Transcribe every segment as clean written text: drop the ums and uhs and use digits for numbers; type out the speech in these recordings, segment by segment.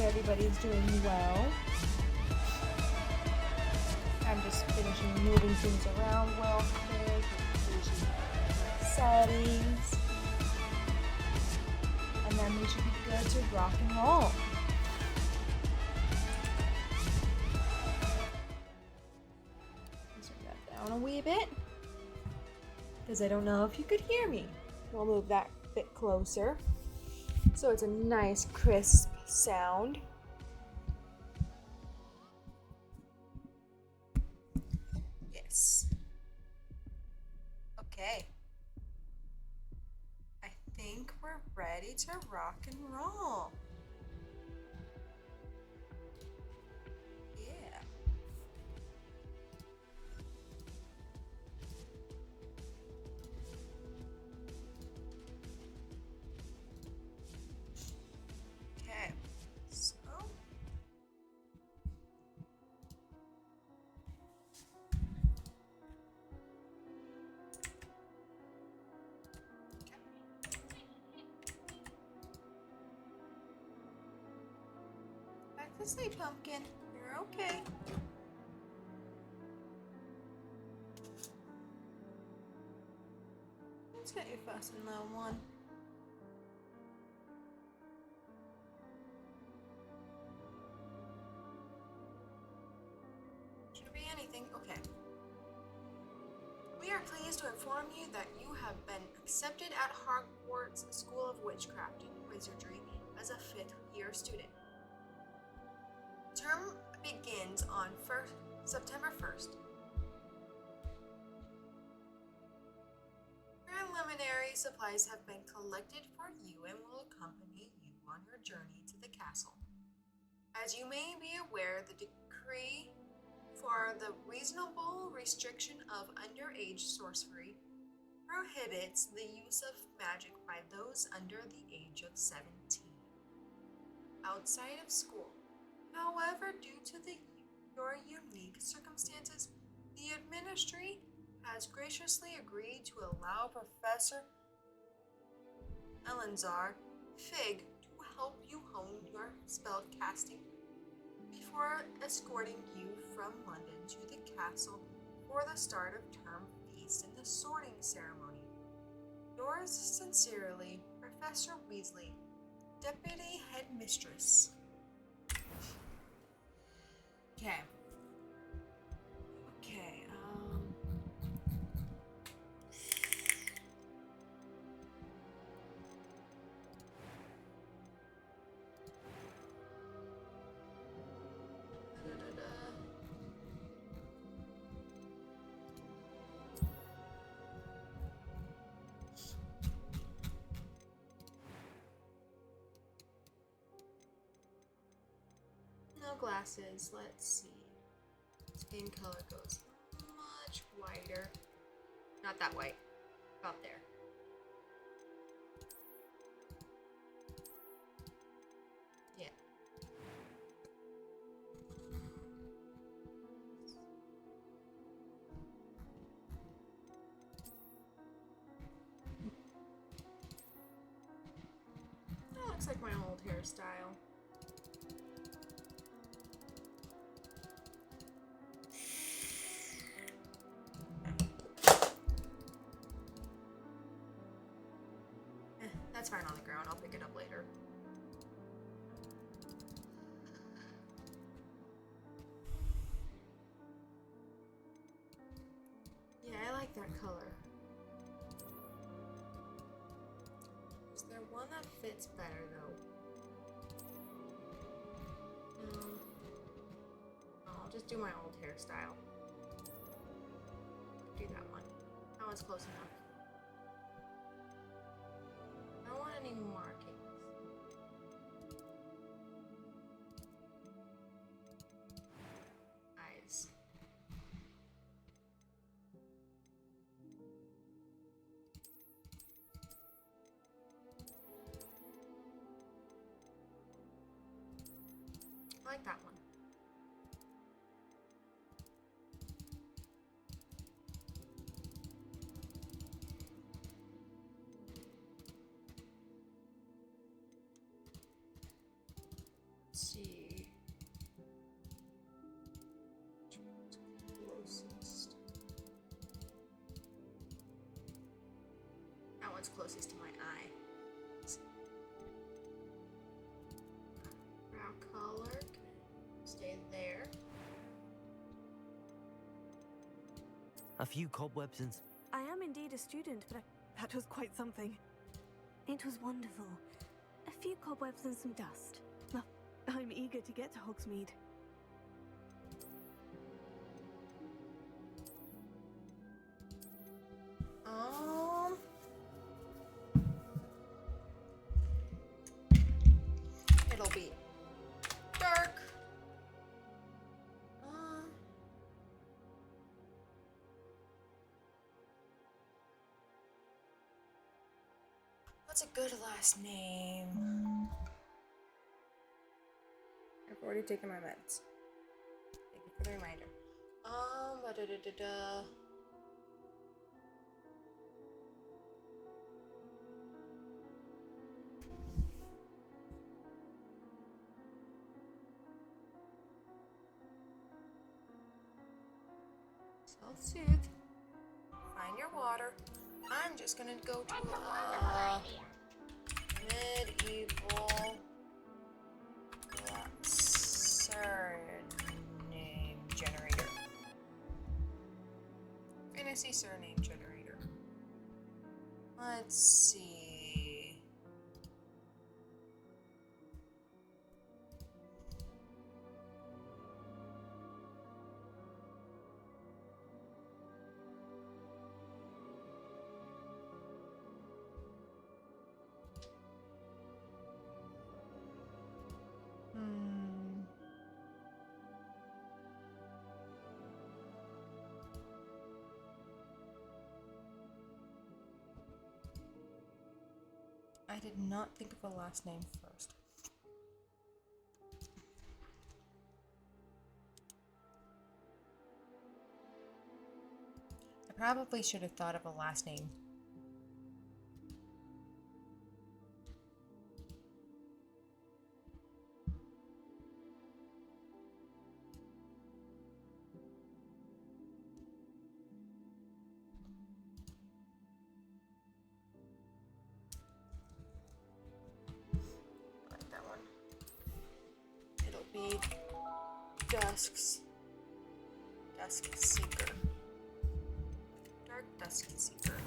everybody's doing well. I'm just finishing moving things around real quick, changing my settings, and then we should be good to rock and roll. Let's turn that down a wee bit, because I don't know if you could hear me. We'll move that a bit closer, so it's a nice crisp sound. Yes. Okay. I think we're ready to rock and roll. Yeah. Okay. So back to sleep, pumpkin. You're okay. Let's get your fuss in low one. Should it be anything? Okay. We are pleased to inform you that you have been accepted at Hogwarts School of Witchcraft and Wizardry as a 5th year student. Term begins on September 1st. Preliminary supplies have been collected for you and will accompany you on your journey to the castle. As you may be aware, the decree for the reasonable restriction of underage sorcery prohibits the use of magic by those under the age of 17 outside of school. However, due to your unique circumstances, the administration has graciously agreed to allow Professor Elenzar Fig to help you hone your spell casting before escorting you from London to the castle for the start of term feast and the sorting ceremony. Yours sincerely, Professor Weasley, Deputy Headmistress. Okay. No glasses. Let's see. Skin color goes much whiter. Not that white. About there. Yeah. That looks like my old hairstyle. That's fine on the ground. I'll pick it up later. Yeah, I like that color. Is there one that fits better though? No. I'll just do my old hairstyle. Do that one. That one's close enough. I don't want any markings. Eyes. I like that one. see. Closest. That one's closest to my eye. Brown color. Stay there. A few cobwebs and... I am indeed a student, but that was quite something. It was wonderful. A few cobwebs and some dust. Well, I'm eager to get to Hogsmeade. It'll be dark. What's a good last name? I've already taken my meds. Thank you for the reminder. Da-da-da-da-da. Self-soothe. Find your water. I'm just gonna go to medieval surname generator. Fantasy surname generator. Let's see. I did not think of a last name first. I probably should have thought of a last name. Dusk Seeker. Dark Dusk Seeker.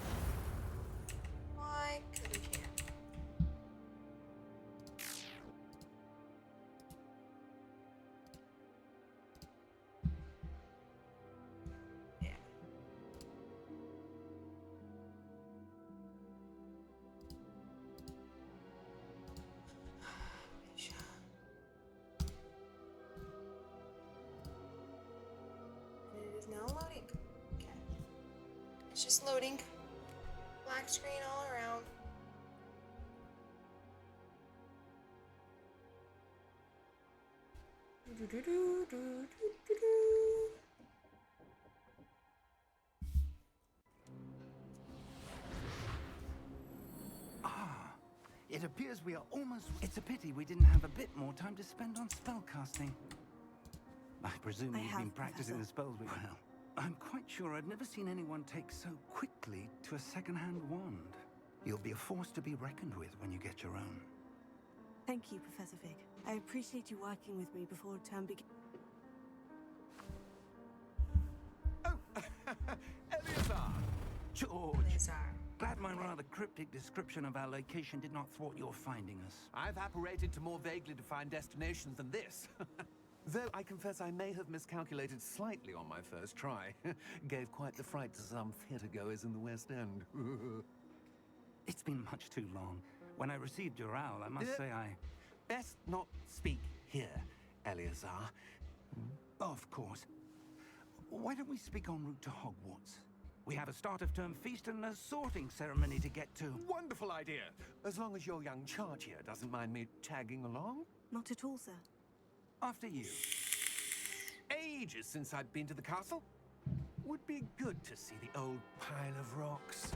Why could we can't? Yeah. It is now loading. Okay. It's just loading. Black screen all around. It appears we are almost... It's a pity we didn't have a bit more time to spend on spellcasting. I presume you've been practicing the spells we... Well, I'm quite sure I've never seen anyone take so quickly to a second-hand wand. You'll be a force to be reckoned with when you get your own. Thank you, Professor Fig. I appreciate you working with me before term begins. Oh, Eleazar! George! Eleazar. Glad my rather cryptic description of our location did not thwart your finding us. I've apparated to more vaguely defined destinations than this. Though I confess I may have miscalculated slightly on my first try. Gave quite the fright to some theatergoers in the West End. It's been much too long. When I received your owl, I must say I... Best not speak here, Eleazar. Of course. Why don't we speak en route to Hogwarts? We have a start-of-term feast and a sorting ceremony to get to. Wonderful idea! As long as your young charge here doesn't mind me tagging along. Not at all, sir. After you. Ages since I'd been to the castle. Would be good to see the old pile of rocks.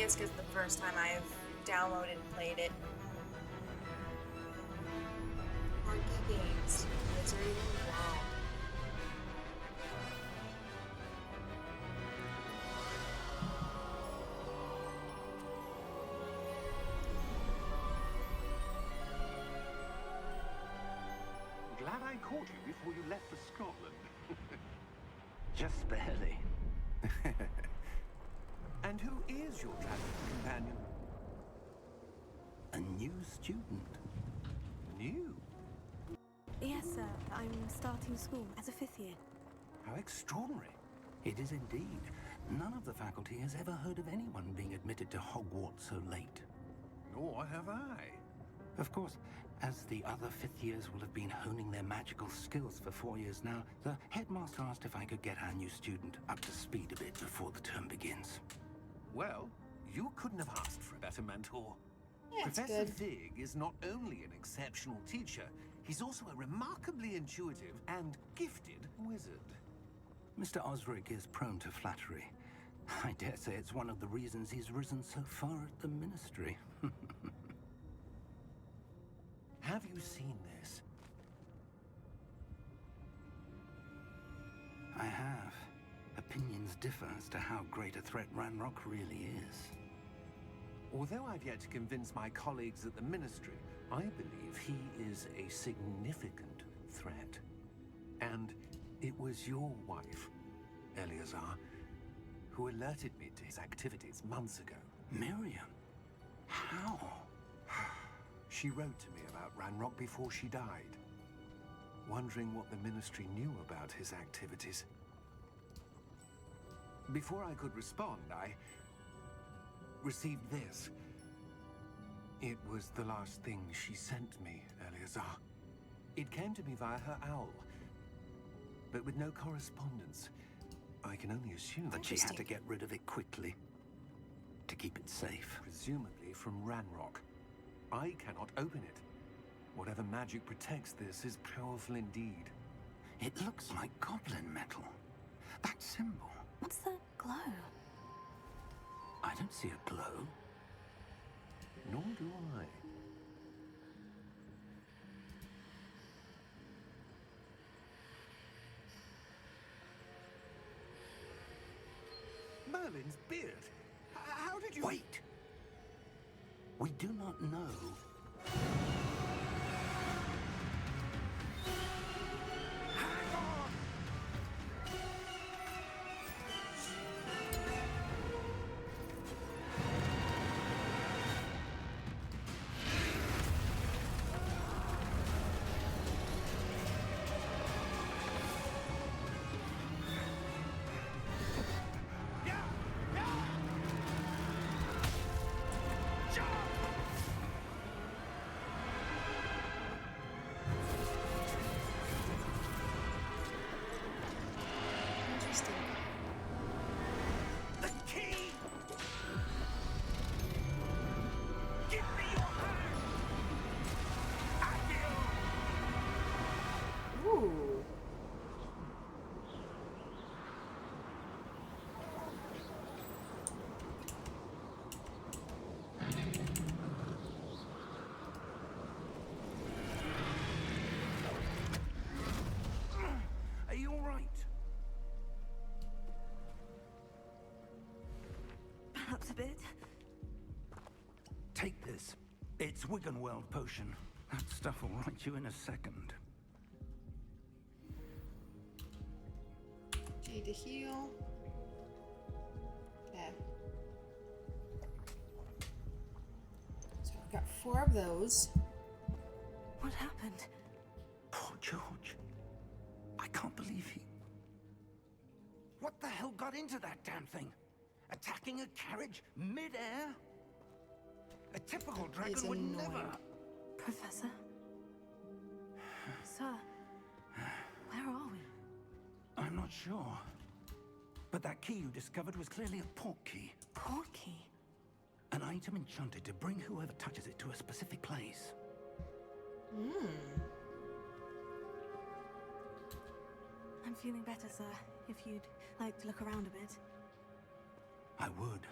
it's because the first time I've downloaded and played it. Monkey Games, Wizarding World. Glad I caught you before you left for Scotland. Just barely. And who is your traveling companion? A new student. New? Yes, sir. I'm starting school as a 5th year. How extraordinary. It is indeed. None of the faculty has ever heard of anyone being admitted to Hogwarts so late. Nor have I. Of course, as the other 5th years will have been honing their magical skills for 4 years now, the headmaster asked if I could get our new student up to speed a bit before the term begins. Well, you couldn't have asked for a better mentor. Yeah, it's Professor good. Fig is not only an exceptional teacher, he's also a remarkably intuitive and gifted wizard. Mr. Osric is prone to flattery. I dare say it's one of the reasons he's risen so far at the ministry. Have you seen this? I have. Opinions differ as to how great a threat Ranrock really is. Although I've yet to convince my colleagues at the Ministry, I believe he is a significant threat. And it was your wife, Eleazar, who alerted me to his activities months ago. Miriam? How? She wrote to me about Ranrock before she died, wondering what the Ministry knew about his activities. Before I could respond, I received this. It was the last thing she sent me, Eleazar. It came to me via her owl, but with no correspondence. I can only assume That she had to get rid of it quickly, to keep it safe. presumably from Ranrock. I cannot open it. Whatever magic protects this is powerful indeed. It looks like goblin metal. That symbol. What's the glow? I don't see a glow. Nor do I. Merlin's beard. How did you... Wait! We do not know. Hang on! Interesting. The key! Give me your hand! Adieu! Ooh. Are you all right? Perhaps a bit. Take this. It's Wiggenweld potion. That stuff will right you in a second. G to heal. Okay. So I've got 4 of those. What happened? Poor George. I can't believe he... What the hell got into that damn thing? Attacking a carriage mid-air? A typical It's dragon would annoying. never... Professor? Sir, where are we? I'm not sure. But that key you discovered was clearly a port key. Portkey? An item enchanted to bring whoever touches it to a specific place. I'm feeling better, sir. If you'd like to look around a bit. I would.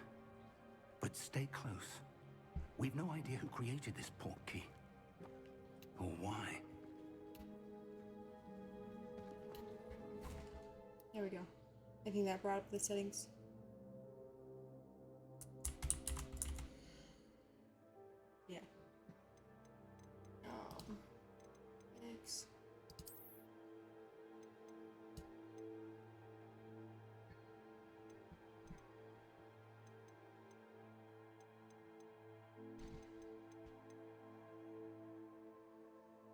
But But stay close. We've no idea who created this portkey. Or why. There we go. I think that brought up the settings. Yeah. Next.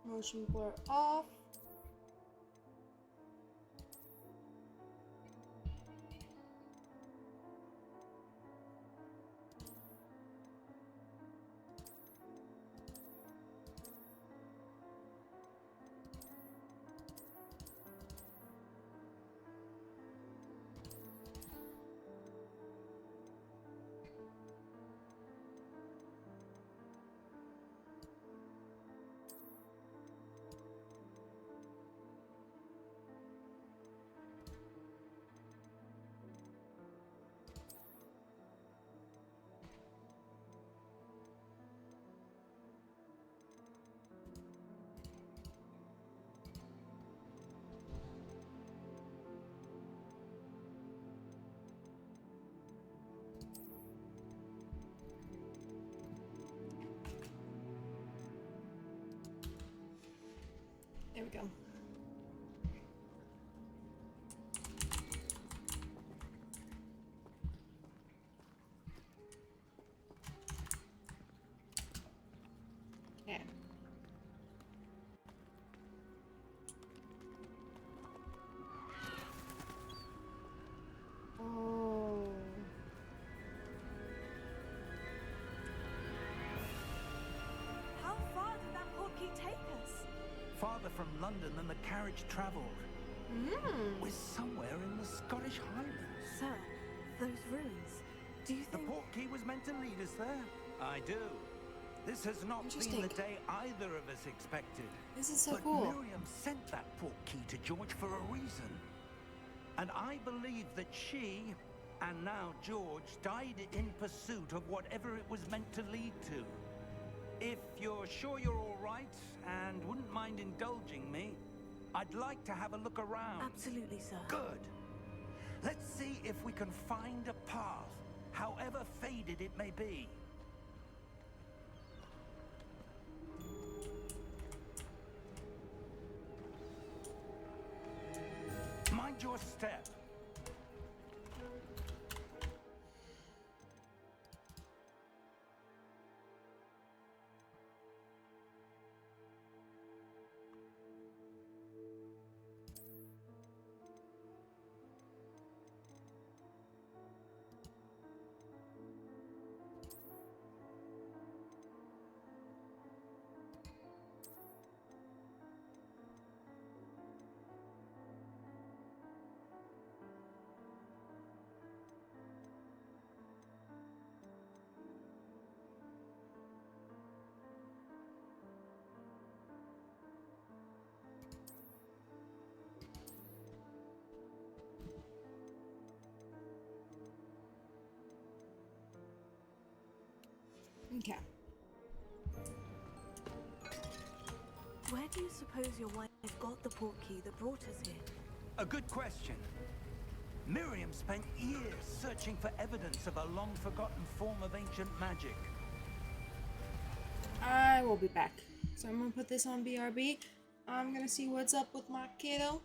Motion blur off. There we go. Okay. Oh. How far did that portkey take us? Farther from London than the carriage travelled. We're somewhere in the Scottish Highlands. Sir, those ruins. Do you The think... portkey was meant to lead us there. I do. This has not been the day either of us expected. This is so but cool. Miriam sent that portkey to George for a reason. And I believe that she, and now George, died in pursuit of whatever it was meant to lead to. If you're sure you're all right and wouldn't mind indulging me, I'd like to have a look around. Absolutely, sir. Good. Let's see if we can find a path, however faded it may be. Mind your step. Okay. Where do you suppose your wife got the portkey that brought us here? A good question. Miriam spent years searching for evidence of a long-forgotten form of ancient magic. I will be back. So I'm gonna put this on BRB. I'm gonna see what's up with my kiddo.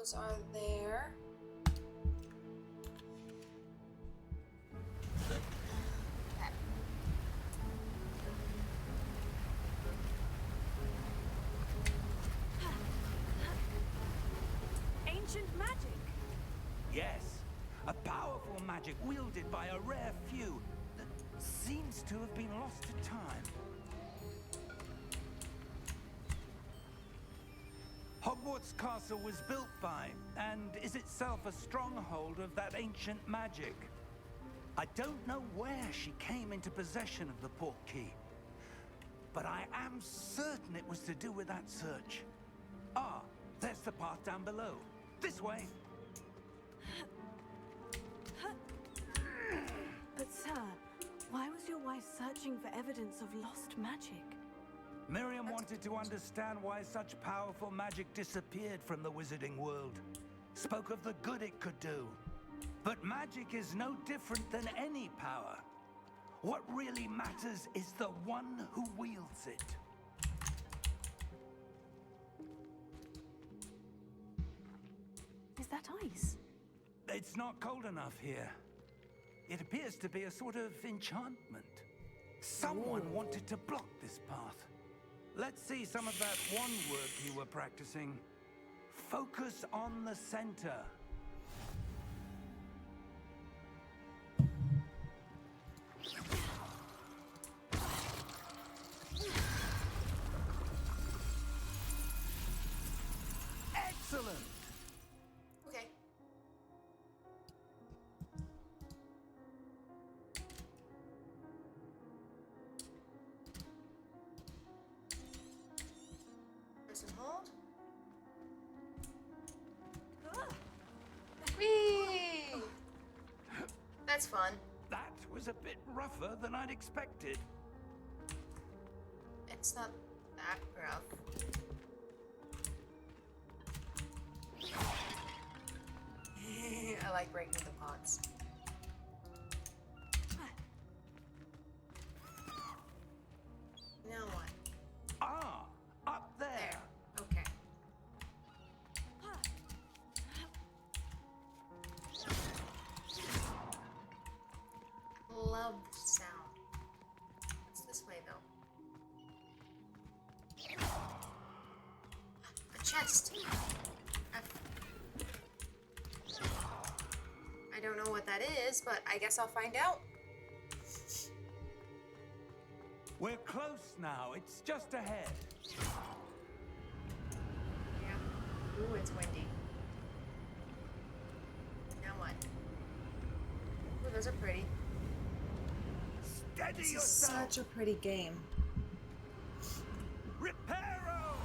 those are there. Okay. Ancient magic. Yes, a powerful magic wielded by a rare few that seems to have been lost to time. Hogwarts Castle was built by, and is itself a stronghold of that ancient magic. I don't know where she came into possession of the portkey, but I am certain it was to do with that search. Ah, there's the path down below. This way. But sir, why was your wife searching for evidence of lost magic? Miriam wanted to understand why such powerful magic disappeared from the wizarding world. Spoke of the good it could do. But magic is no different than any power. What really matters is the one who wields it. Is that ice? It's not cold enough here. It appears to be a sort of enchantment. Someone wanted to block this path. Let's see some of that wand work you were practicing. Focus on the center. Excellent! Okay. Press and hold. Whee! That's fun. That was a bit rougher than I'd expected. It's not that rough. I like breaking the pots. Now what? Ah, up there. There. Okay. Love the sound. What's this way though? A chest. I don't know what that is, but I guess I'll find out. We're close now. It's just ahead. Yeah. Ooh, it's windy. Now what? Ooh, those are pretty. Steady This is yourself. such a pretty game. Reparo!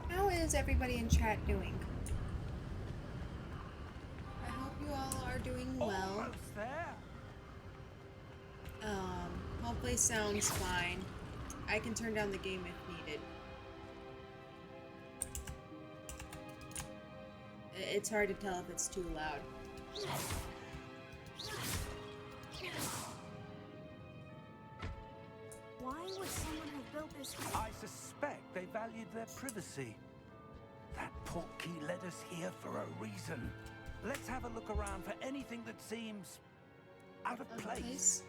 How is everybody in chat doing? I hope you all are doing well. Almost there. Hopefully sounds fine. I can turn down the game if needed. It's hard to tell if it's too loud. Why would someone have built this? I suspect they valued their privacy. That portkey led us here for a reason. Let's have a look around for anything that seems out of place.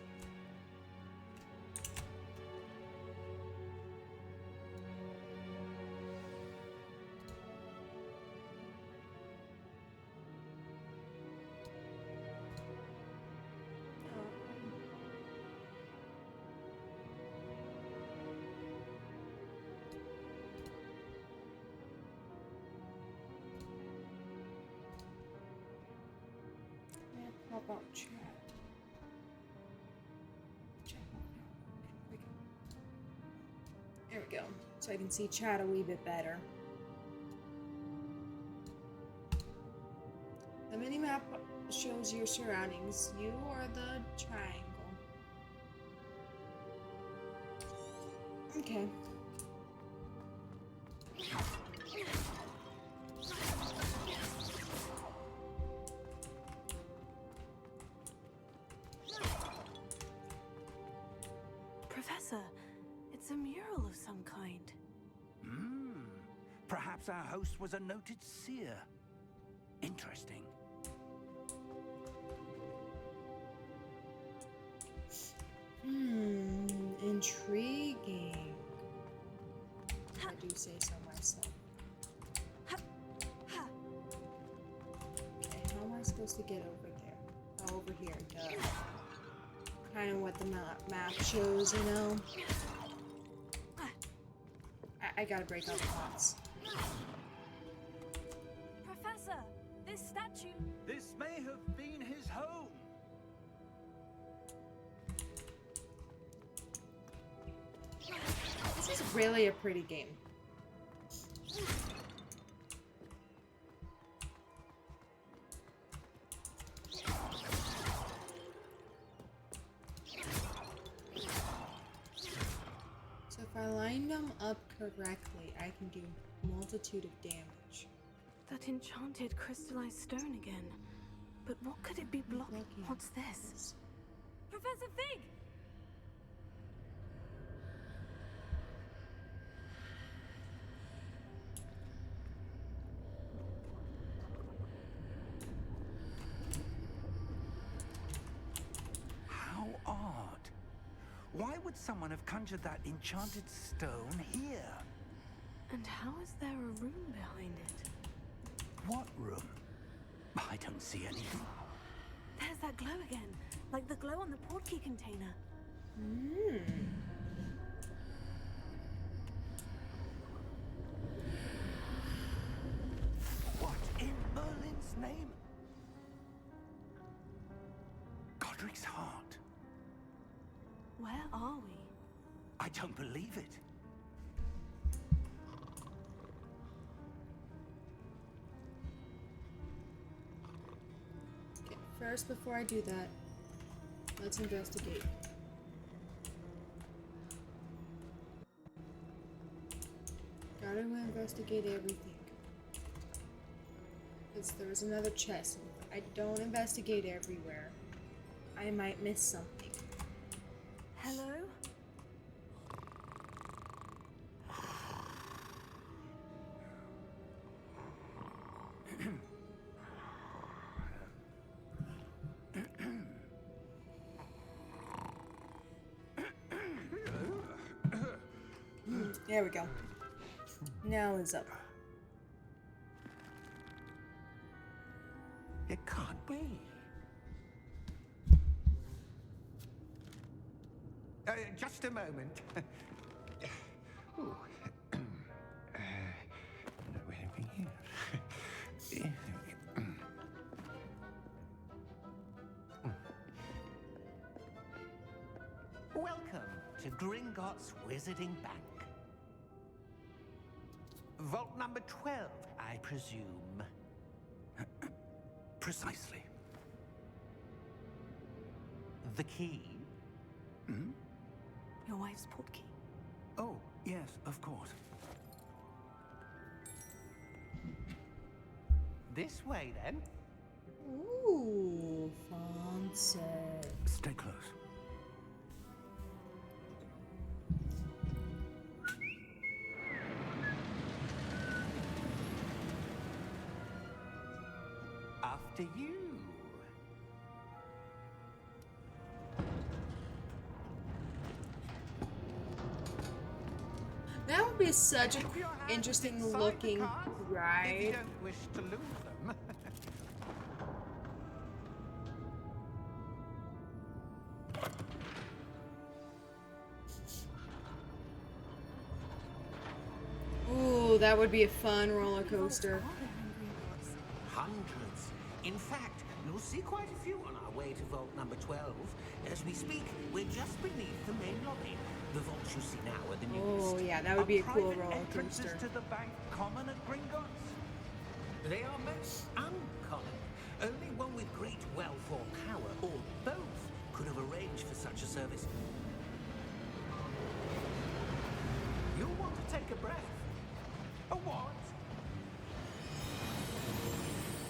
How about chat? There we go. So I can see chat a wee bit better. The minimap shows your surroundings. You are the triangle. Okay. some kind. Perhaps our host was a noted seer. Interesting. Intriguing. I do say so myself. Okay, how am I supposed to get over there? Oh, over here, duh. Kind of what the map shows, you know? I gotta break all the pots. Professor, this statue... This may have been his home. This is really a pretty game. So if I line them up correctly, I can do a multitude of damage. That enchanted crystallized stone again. But what could it be blocking? What's this? Professor Fig! How odd. Why would someone have conjured that enchanted stone here? And how is there a room behind it? What room? I don't see anything. There's that glow again, like the glow on the portkey container. What in Merlin's name? Godric's heart. Where are we? I don't believe it. Okay, first, before I do that, let's investigate. Gotta investigate everything. Because there's another chest. If I don't investigate everywhere, I might miss something. Hello? There we go. Now is up. It can't be. Just a moment. Ooh. Anything here? Welcome to Gringotts Wizarding Bank. Vault number 12, I presume. Precisely. The key? Your wife's portkey. Oh, yes, of course. This way, then. Ooh, fancy. Stay close. After you. That would be such an interesting looking If you ride. don't wish to lose them. Ooh, that would be a fun roller coaster. Hundreds. In fact, you'll see quite a few on our way to vault number 12. As we speak, we're just beneath the main lobby. The vaults you see now are the newest. Oh yeah, that would be a cool Private roller entrances coaster. to the bank common at Gringotts? They are most uncommon. Only one with great wealth or power, or both, could have arranged for such a service. You'll want to take a breath. A what?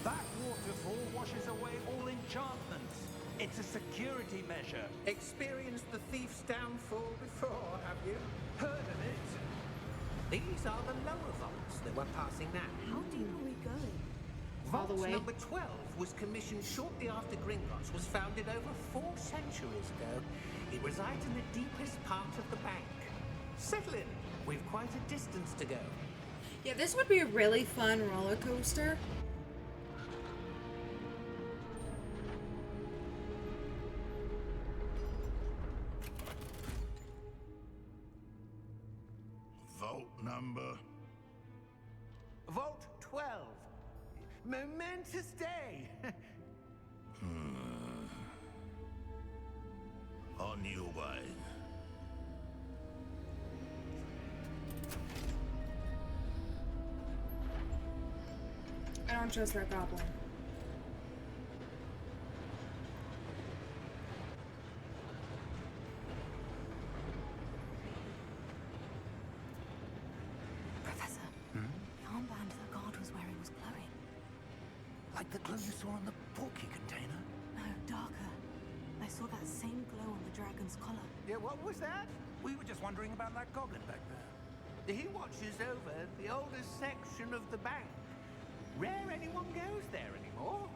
That waterfall washes away all enchantments. It's a security measure. Experienced the thief's downfall before, have you? Heard of it? These are the lower vaults that we're passing now. How deep are we going? All the Vault way. number 12 was commissioned shortly after Gringotts was founded over 4 centuries ago. It resides in the deepest part of the bank. Settle in. We've quite a distance to go. Yeah, this would be a really fun roller coaster. Vault number. Vault 12. Momentous day. On your way. I don't trust that goblin. Professor, the armband the guard was wearing was glowing. Like the glow you saw on the porky container? No, darker. I saw that same glow on the dragon's collar. Yeah, what was that? We were just wondering about that goblin back there. He watches over the oldest section of the bank. Rare anyone goes there anymore.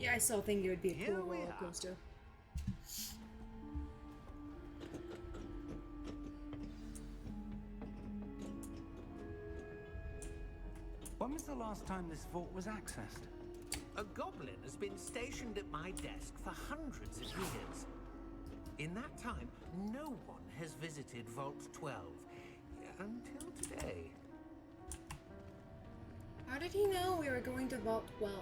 Yeah, I still think it would be a Here cool we roller are. coaster. When was the last time this vault was accessed? A goblin has been stationed at my desk for hundreds of years. In that time, no one has visited Vault 12 until today. How did he know we were going to Vault 12?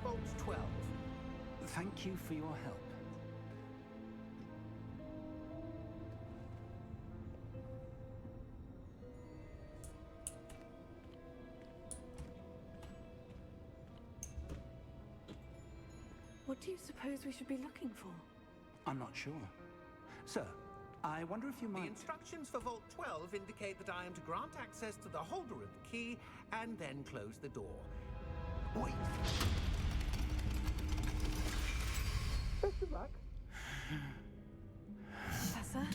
Vault 12. Thank you for your help. What do you suppose we should be looking for? I'm not sure. Sir, I wonder if you The might... instructions for Vault 12 indicate that I am to grant access to the holder of the key and then close the door. Wait! Best of luck. Professor?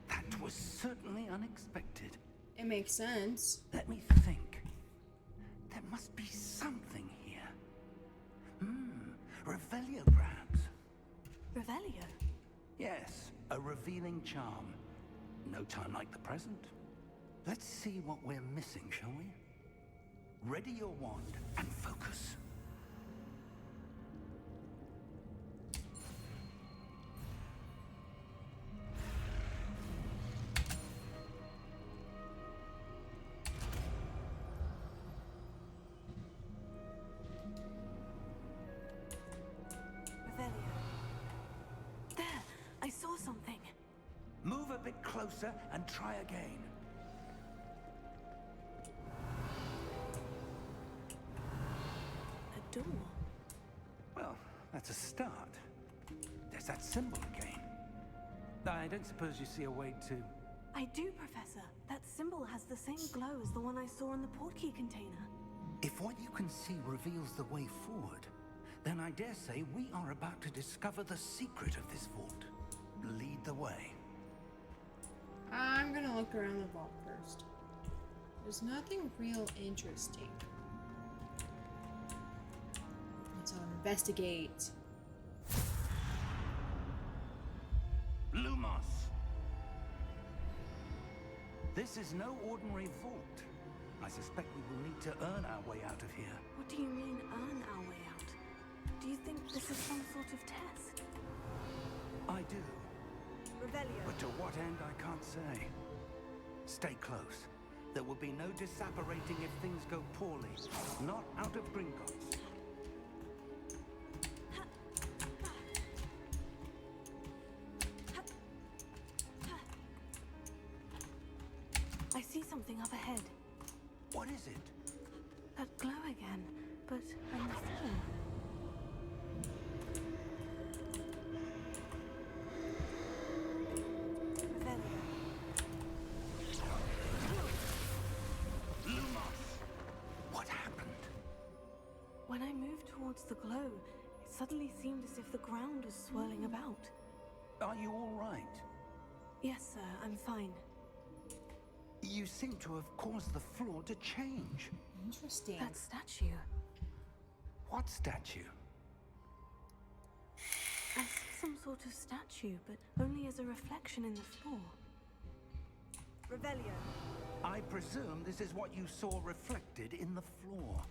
That was certainly unexpected. It makes sense. Let me think. There must be something here. Revelio, perhaps? Revelio? Yes, a revealing charm. No time like the present. Let's see what we're missing, shall we? Ready your wand and focus. Revelio. There! I saw something. Move a bit closer and try again. A door. Well, that's a start. There's that symbol again. I don't suppose you see a way to... I do, Professor. That symbol has the same glow as the one I saw in the portkey container. If what you can see reveals the way forward, then I dare say we are about to discover the secret of this vault. Lead the way. I'm gonna look around the vault first. There's nothing real interesting. Let's investigate. Lumos! This is no ordinary vault. I suspect we will need to earn our way out of here. What do you mean, earn our way out? Do you think this is some sort of test? I do, Revelio. but to what end I can't say. Stay close. There will be no disapparating if things go poorly. Not out of Gringotts. I see something up ahead. What is it? That glow again, but in the form. glow, it suddenly seemed as if the ground was swirling about. Are you all right? Yes, sir, I'm fine. You seem to have caused the floor to change. Interesting. That statue. What statue? I see some sort of statue, but only as a reflection in the floor. Revelio. I presume this is what you saw reflected in the floor.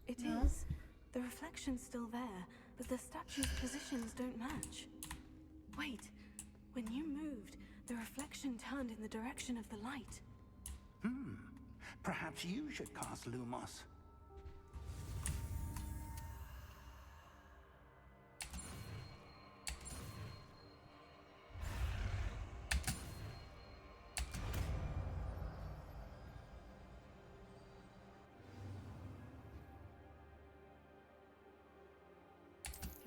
It No. is. The reflection's still there, but the statue's positions don't match. Wait, when you moved, the reflection turned in the direction of the light. Perhaps you should cast Lumos.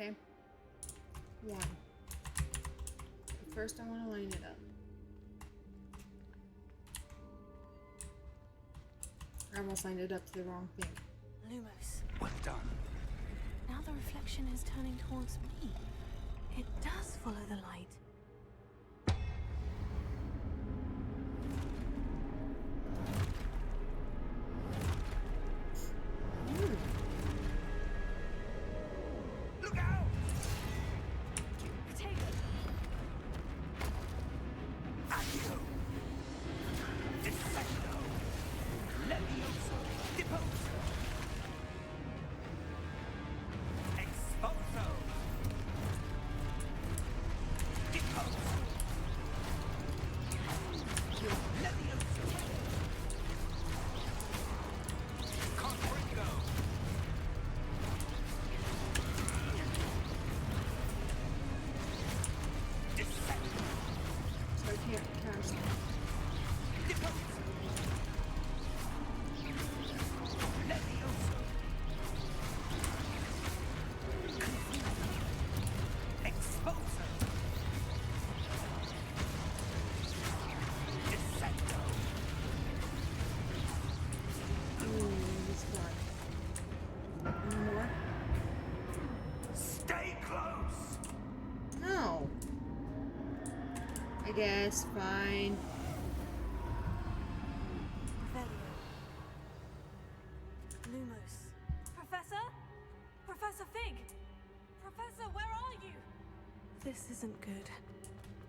Okay. One. But first, I want to line it up. I almost lined it up to the wrong thing. Lumos. Well done. Now the reflection is turning towards me. It does follow the light. Look out! Take it. Accio! Dissecto! Levioso! Deposo! Exposo! Deposo! Levioso! Confringo! Dissecto! So I can't cast. Deposo! Levioso! Exposo! Dissecto! Ooh, this one. One more? Stay close! No. I guess, fine. Revelio. Lumos. Professor? Professor Fig! Professor, where are you? This isn't good.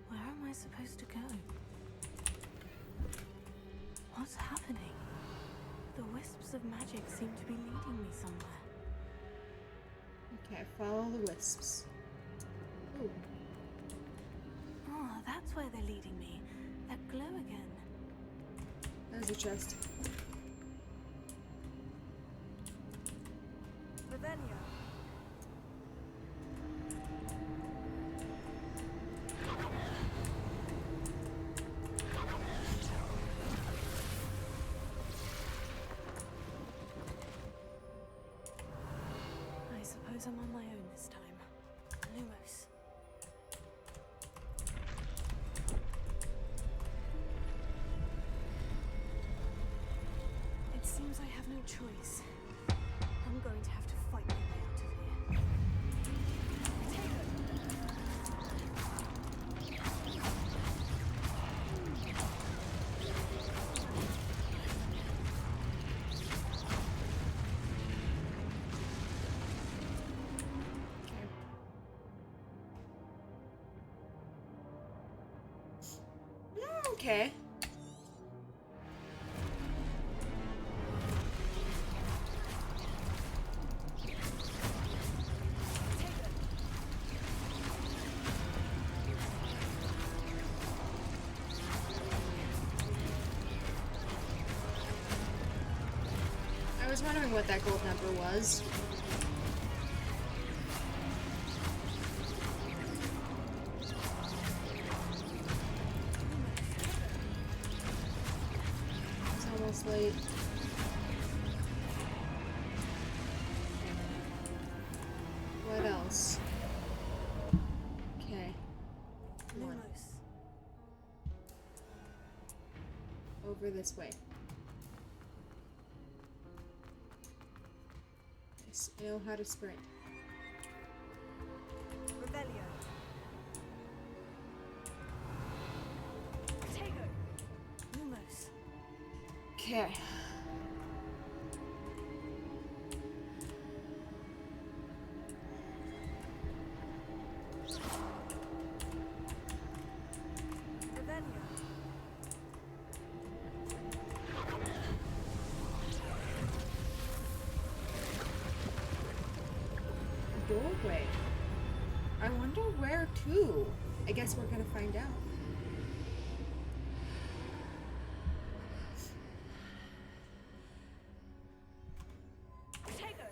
Where am I supposed to go? What's happening? The wisps of magic seem to be leading me somewhere. Okay, follow the wisps. Ooh. Oh, that's where they're leading me. That glow again. There's a chest. Revelio. I suppose I'm on my own this time. Lumos. It seems I have no choice. I'm going to have to fight my way out of here. Okay. I was wondering what that gold number was. It's almost late. What else? Okay. One. Lumos. Over this way. I know how to sprint. Revelio. Tego. Lumos. Okay. Revelio. Doorway. I wonder where to. I guess we're gonna find out. Tego.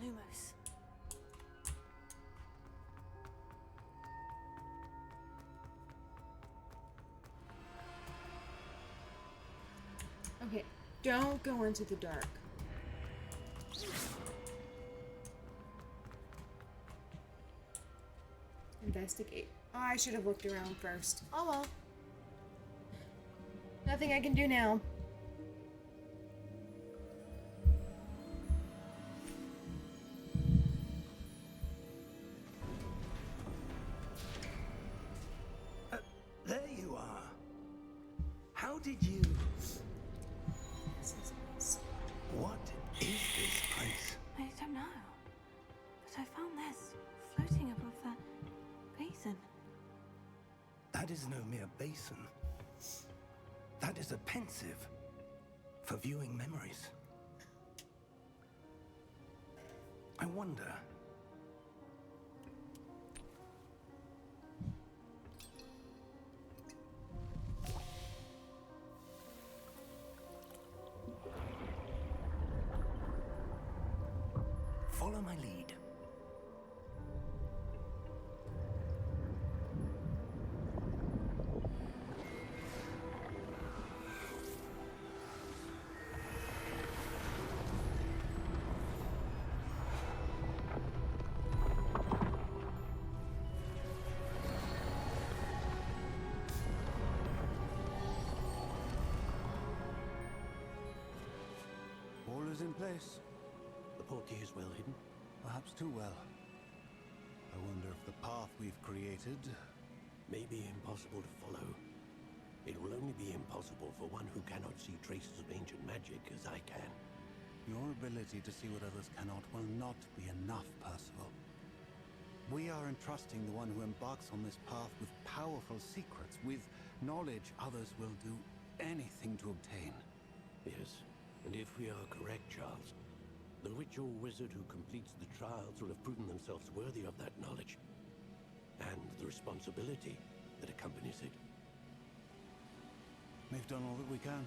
Lumos. Okay, don't go into the dark. Investigate. Oh, I should have looked around first. Oh well. Nothing I can do now. There you are. How did you... What is this place? I don't know. But I found this floating above that basin. That is no mere basin. That is a pensive for viewing memories. I wonder... Follow my lead. All is in place. The portkey is well hidden. Perhaps too well. I wonder if the path we've created... May be impossible to follow. It will only be impossible for one who cannot see traces of ancient magic as I can. Your ability to see what others cannot will not be enough, Percival. We are entrusting the one who embarks on this path with powerful secrets, with knowledge others will do anything to obtain. Yes, and if we are correct, Charles, the witch or wizard who completes the trials will have proven themselves worthy of that knowledge, and the responsibility that accompanies it. We've done all that we can.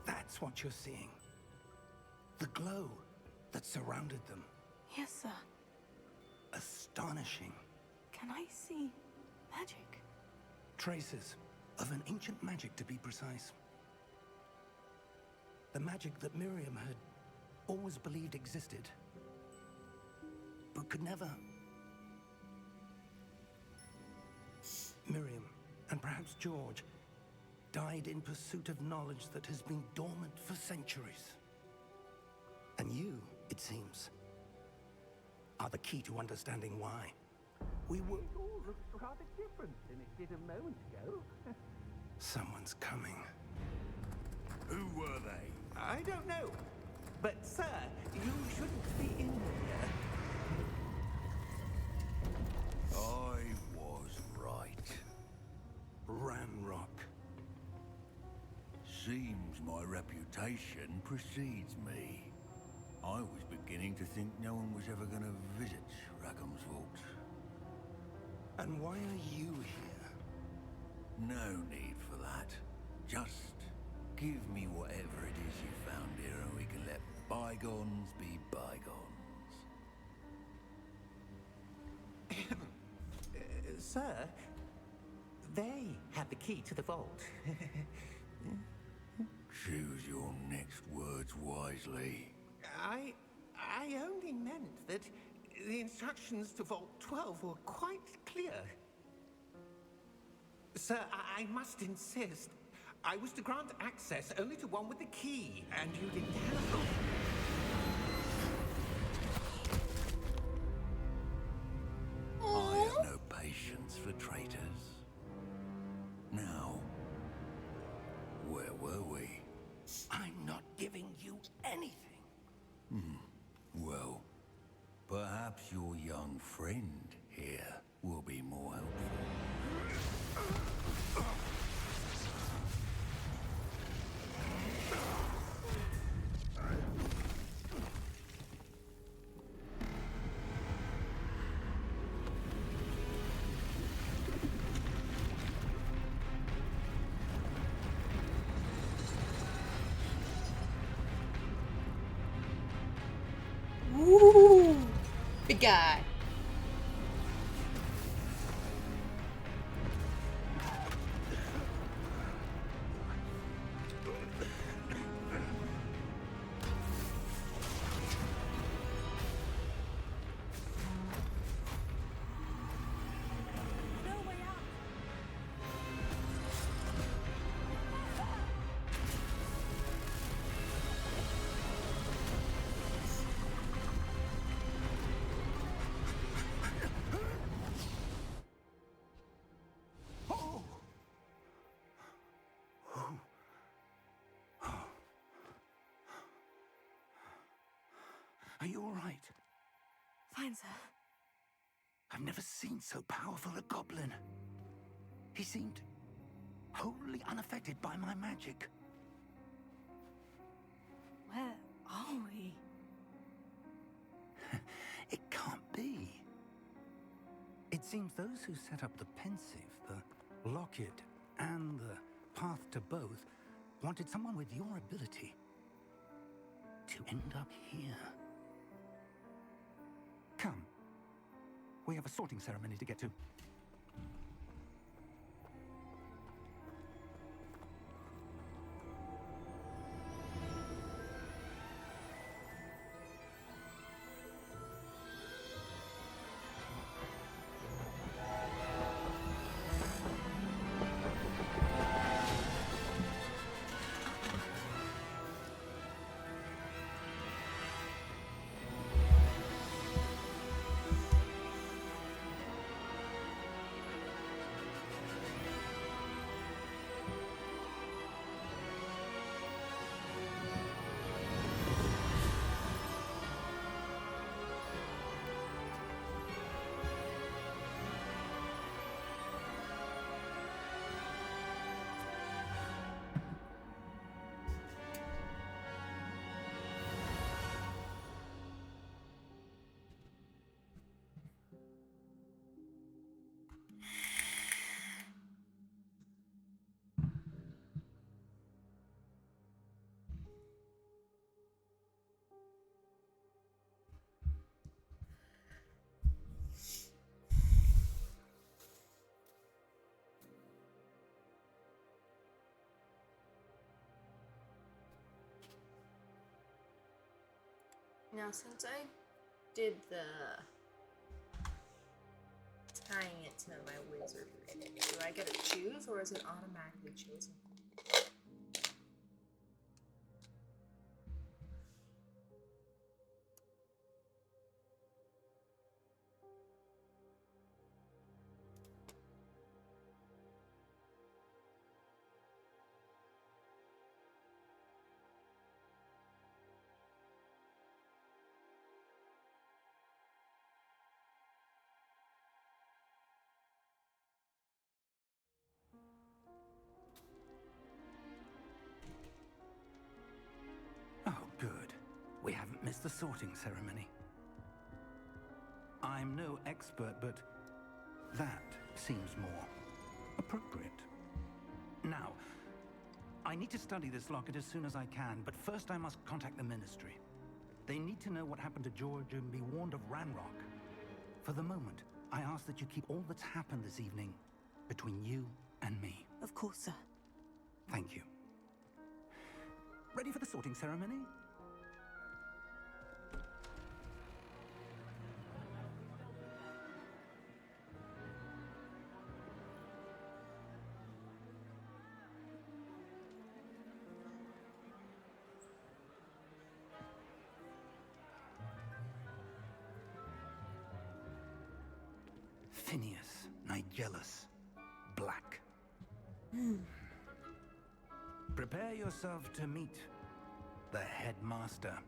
That's what you're seeing. The glow that surrounded them. Yes, sir. Astonishing. Can I see magic? Traces of an ancient magic, to be precise. The magic that Miriam had always believed existed, but could never. Miriam, and perhaps George, died in pursuit of knowledge that has been dormant for centuries. And you, it seems, are the key to understanding why. We were... It all looks rather different than it did a moment ago. Someone's coming. Who were they? I don't know. But, sir, you shouldn't be in here. I was right. Ranrock. Seems my reputation precedes me. I was beginning to think no one was ever going to visit Rackham's vault. And why are you here? No need for that. Just give me whatever it is you found here and we can let bygones be bygones. Sir, they have the key to the vault. Choose your next words wisely. I only meant that the instructions to Vault 12 were quite clear. Sir, I must insist. I was to grant access only to one with the key, and you didn't have them. I have no patience for traitors. Now, where were we? I'm not giving you anything. Well, perhaps your young friend here will be more helpful. Ooh, big guy. No way out. Are you all right? Fine, sir. I've never seen so powerful a goblin. He seemed wholly unaffected by my magic. Where are we? It can't be. It seems those who set up the pensive, the locket, and the path to both wanted someone with your ability to end up here. Come. We have a sorting ceremony to get to. Now, since I did the tying it to my wizardry, do I get to choose or is it automatically chosen? Oh, good. We haven't missed the sorting ceremony. I'm no expert, but that seems more appropriate. Now, I need to study this locket as soon as I can, but first I must contact the Ministry. They need to know what happened to George and be warned of Ranrock. For the moment, I ask that you keep all that's happened this evening between you and me. Of course, sir. Thank you. Ready for the sorting ceremony? Phineas, Nigellus, Black. Prepare yourself to meet the headmaster.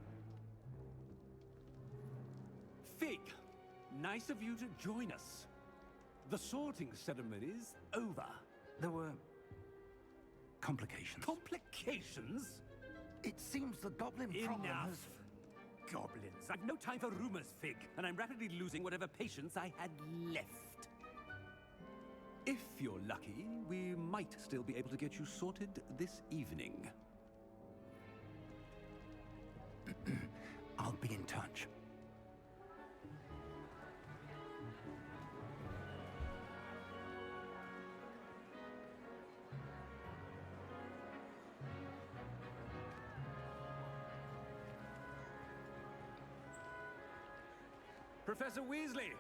Fig, nice of you to join us. The sorting ceremony's over. There were complications. Complications? It seems the goblin problem Enough. has... Goblins. I've no time for rumors, Fig, and I'm rapidly losing whatever patience I had left. If you're lucky, we might still be able to get you sorted this evening. I'll be in touch. Professor Weasley,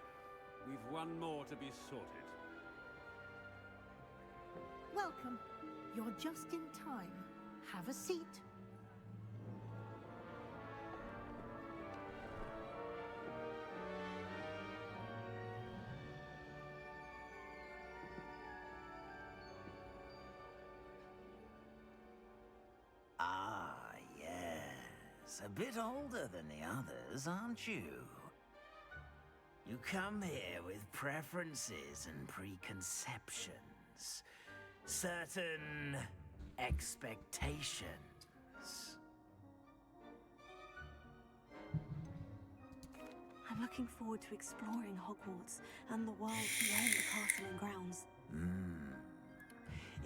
we've one more to be sorted. Welcome. You're just in time. Have a seat. Ah, yes. A bit older than the others, aren't you? You come here with preferences and preconceptions. Certain expectations. I'm looking forward to exploring Hogwarts and the world beyond the castle and grounds.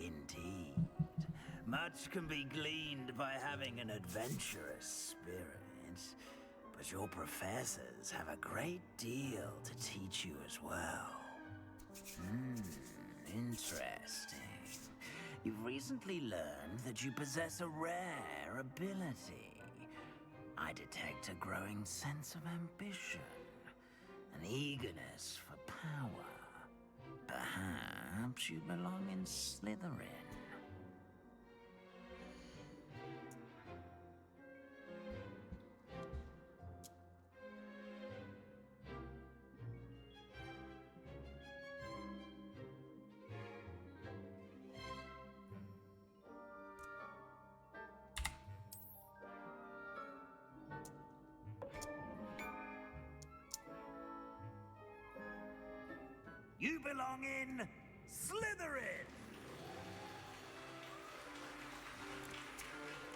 Indeed. Much can be gleaned by having an adventurous spirit. But your professors have a great deal to teach you as well. Interesting. You've recently learned that you possess a rare ability. I detect a growing sense of ambition, an eagerness for power. Perhaps you belong in Slytherin. You belong in Slytherin!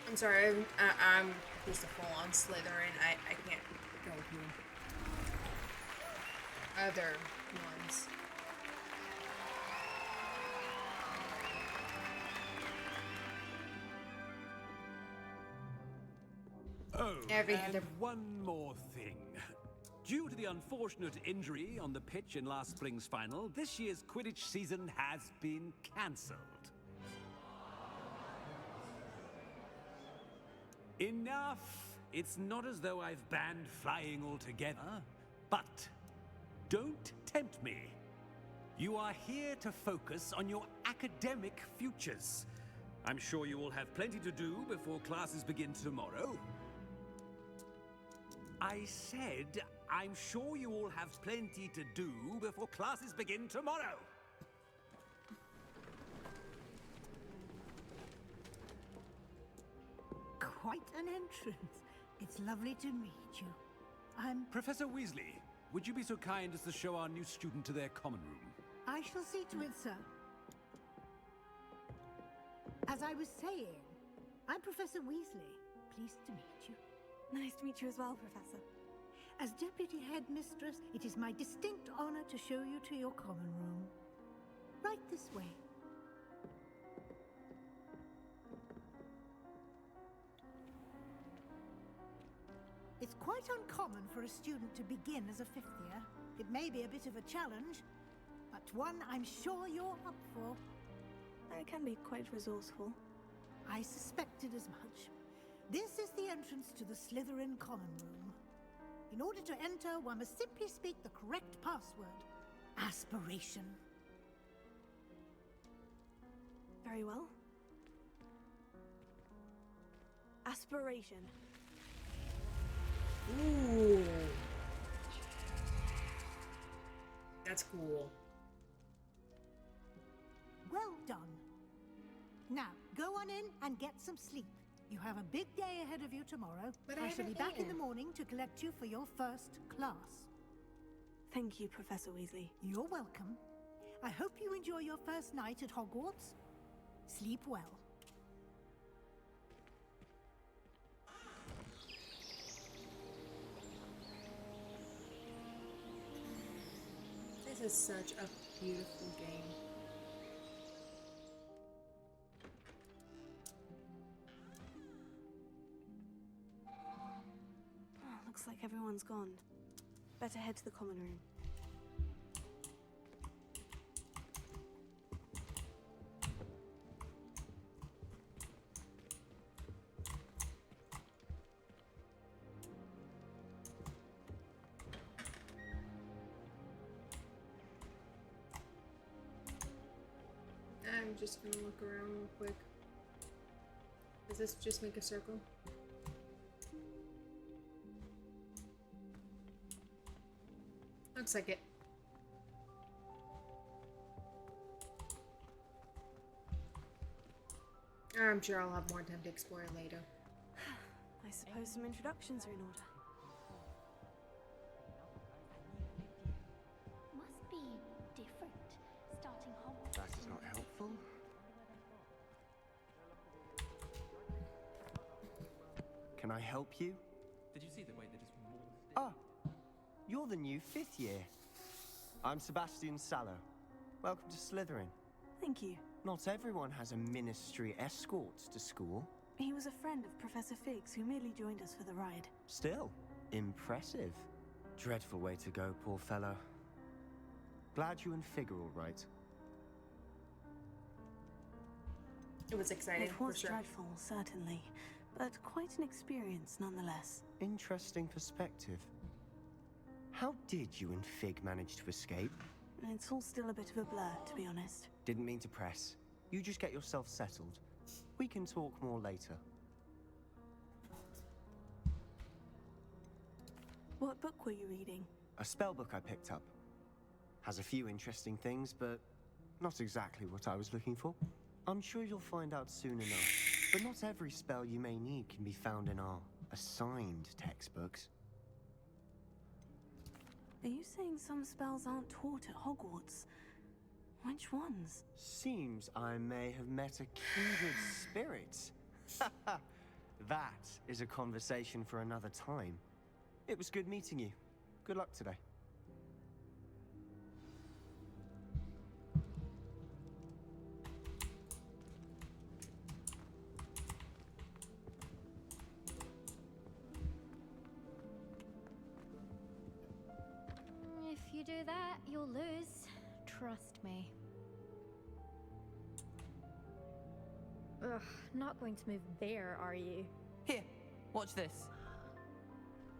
I'm sorry, I'm just a full-on Slytherin. I can't go with other ones. Oh, Every and other... one more thing. Due to the unfortunate injury on the pitch in last spring's final, this year's Quidditch season has been cancelled. Enough! It's not as though I've banned flying altogether, but don't tempt me. You are here to focus on your academic futures. I'm sure you will have plenty to do before classes begin tomorrow. I said, I'm sure you all have plenty to do before classes begin tomorrow. Quite an entrance. It's lovely to meet you. I'm... Professor Weasley, would you be so kind as to show our new student to their common room? I shall see to it, sir. As I was saying, I'm Professor Weasley. Pleased to meet you. Nice to meet you as well, Professor. As Deputy Headmistress, it is my distinct honor to show you to your common room. Right this way. It's quite uncommon for a student to begin as a fifth year. It may be a bit of a challenge, but one I'm sure you're up for. I can be quite resourceful. I suspected as much. This is the entrance to the Slytherin common room. In order to enter, one must simply speak the correct password. Aspiration. Very well. Aspiration. Ooh. That's cool. go on in and get some sleep. You have a big day ahead of you tomorrow. But I I shall be haven't back in the eaten. morning to collect you for your first class. Thank you, Professor Weasley. You're welcome. I hope you enjoy your first night at Hogwarts. Sleep well. This is such a beautiful game. Oh, looks like everyone's gone. Better head to the common room. I'm just gonna look around real quick. Does this just make a circle? Looks like it. I'm sure I'll have more time to explore it later. I suppose some introductions are in order. Must be different, starting Hogwarts. That's not helpful. Can I help you? Did you see the way they just waltzed in? Ah, you're the new 5th year. I'm Sebastian Sallow. Welcome to Slytherin. Thank you. Not everyone has a ministry escort to school. He was a friend of Professor Fig's who merely joined us for the ride. Still, impressive. Dreadful way to go, poor fellow. Glad you and Fig are all right. It was exciting, It was for sure. dreadful, certainly, but quite an experience nonetheless. Interesting perspective. How did you and Fig manage to escape? It's all still a bit of a blur, to be honest. Didn't mean to press. You just get yourself settled. We can talk more later. What book were you reading? A spell book I picked up. Has a few interesting things, but not exactly what I was looking for. I'm sure you'll find out soon enough. But not every spell you may need can be found in our assigned textbooks. Are you saying some spells aren't taught at Hogwarts? Which ones? Seems I may have met a kindred spirit. That is a conversation for another time. It was good meeting you. Good luck today. If you do that, you'll lose. Trust me. Ugh, not going to move there, are you? Here, watch this.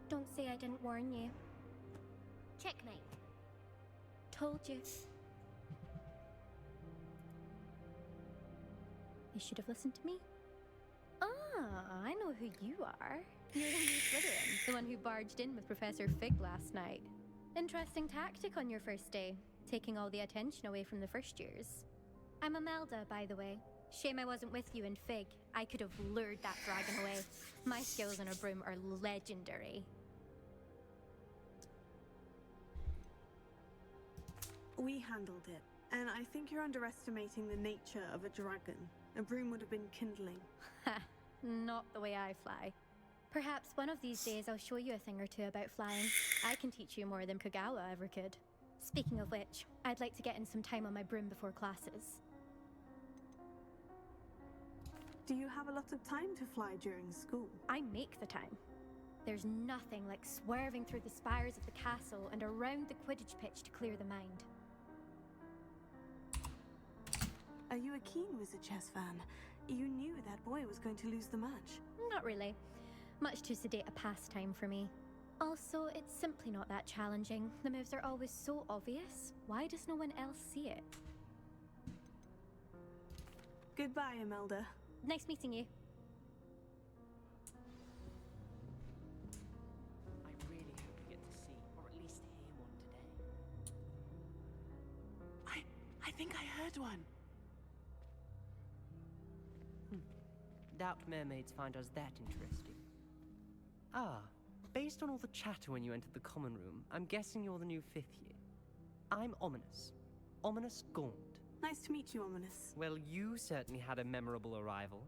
Don't say I didn't warn you. Checkmate. Told you. You should have listened to me. Ah, I know who you are. You're the new Slytherin, the one who barged in with Professor Fig last night. Interesting tactic on your first day, taking all the attention away from the first years. I'm Imelda, by the way. Shame I wasn't with you in Fig. I could have lured that dragon away. My skills on a broom are legendary. We handled it, and I think you're underestimating the nature of a dragon. A broom would have been kindling. Ha! Not the way I fly. Perhaps one of these days I'll show you a thing or two about flying. I can teach you more than Kogawa ever could. Speaking of which, I'd like to get in some time on my broom before classes. Do you have a lot of time to fly during school? I make the time. There's nothing like swerving through the spires of the castle and around the Quidditch pitch to clear the mind. Are you a keen Wizard chess fan? You knew that boy was going to lose the match. Not really. Much too sedate a pastime for me. Also, it's simply not that challenging. The moves are always so obvious. Why does no one else see it? Goodbye, Imelda. Nice meeting you. I really hope we get to see, or at least hear one today. I think I heard one. Doubt mermaids find us that interesting. Ah, based on all the chatter when you entered the common room, I'm guessing you're the new 5th year. I'm Ominous. Ominous Gaunt. Nice to meet you, Ominous. Well, you certainly had a memorable arrival.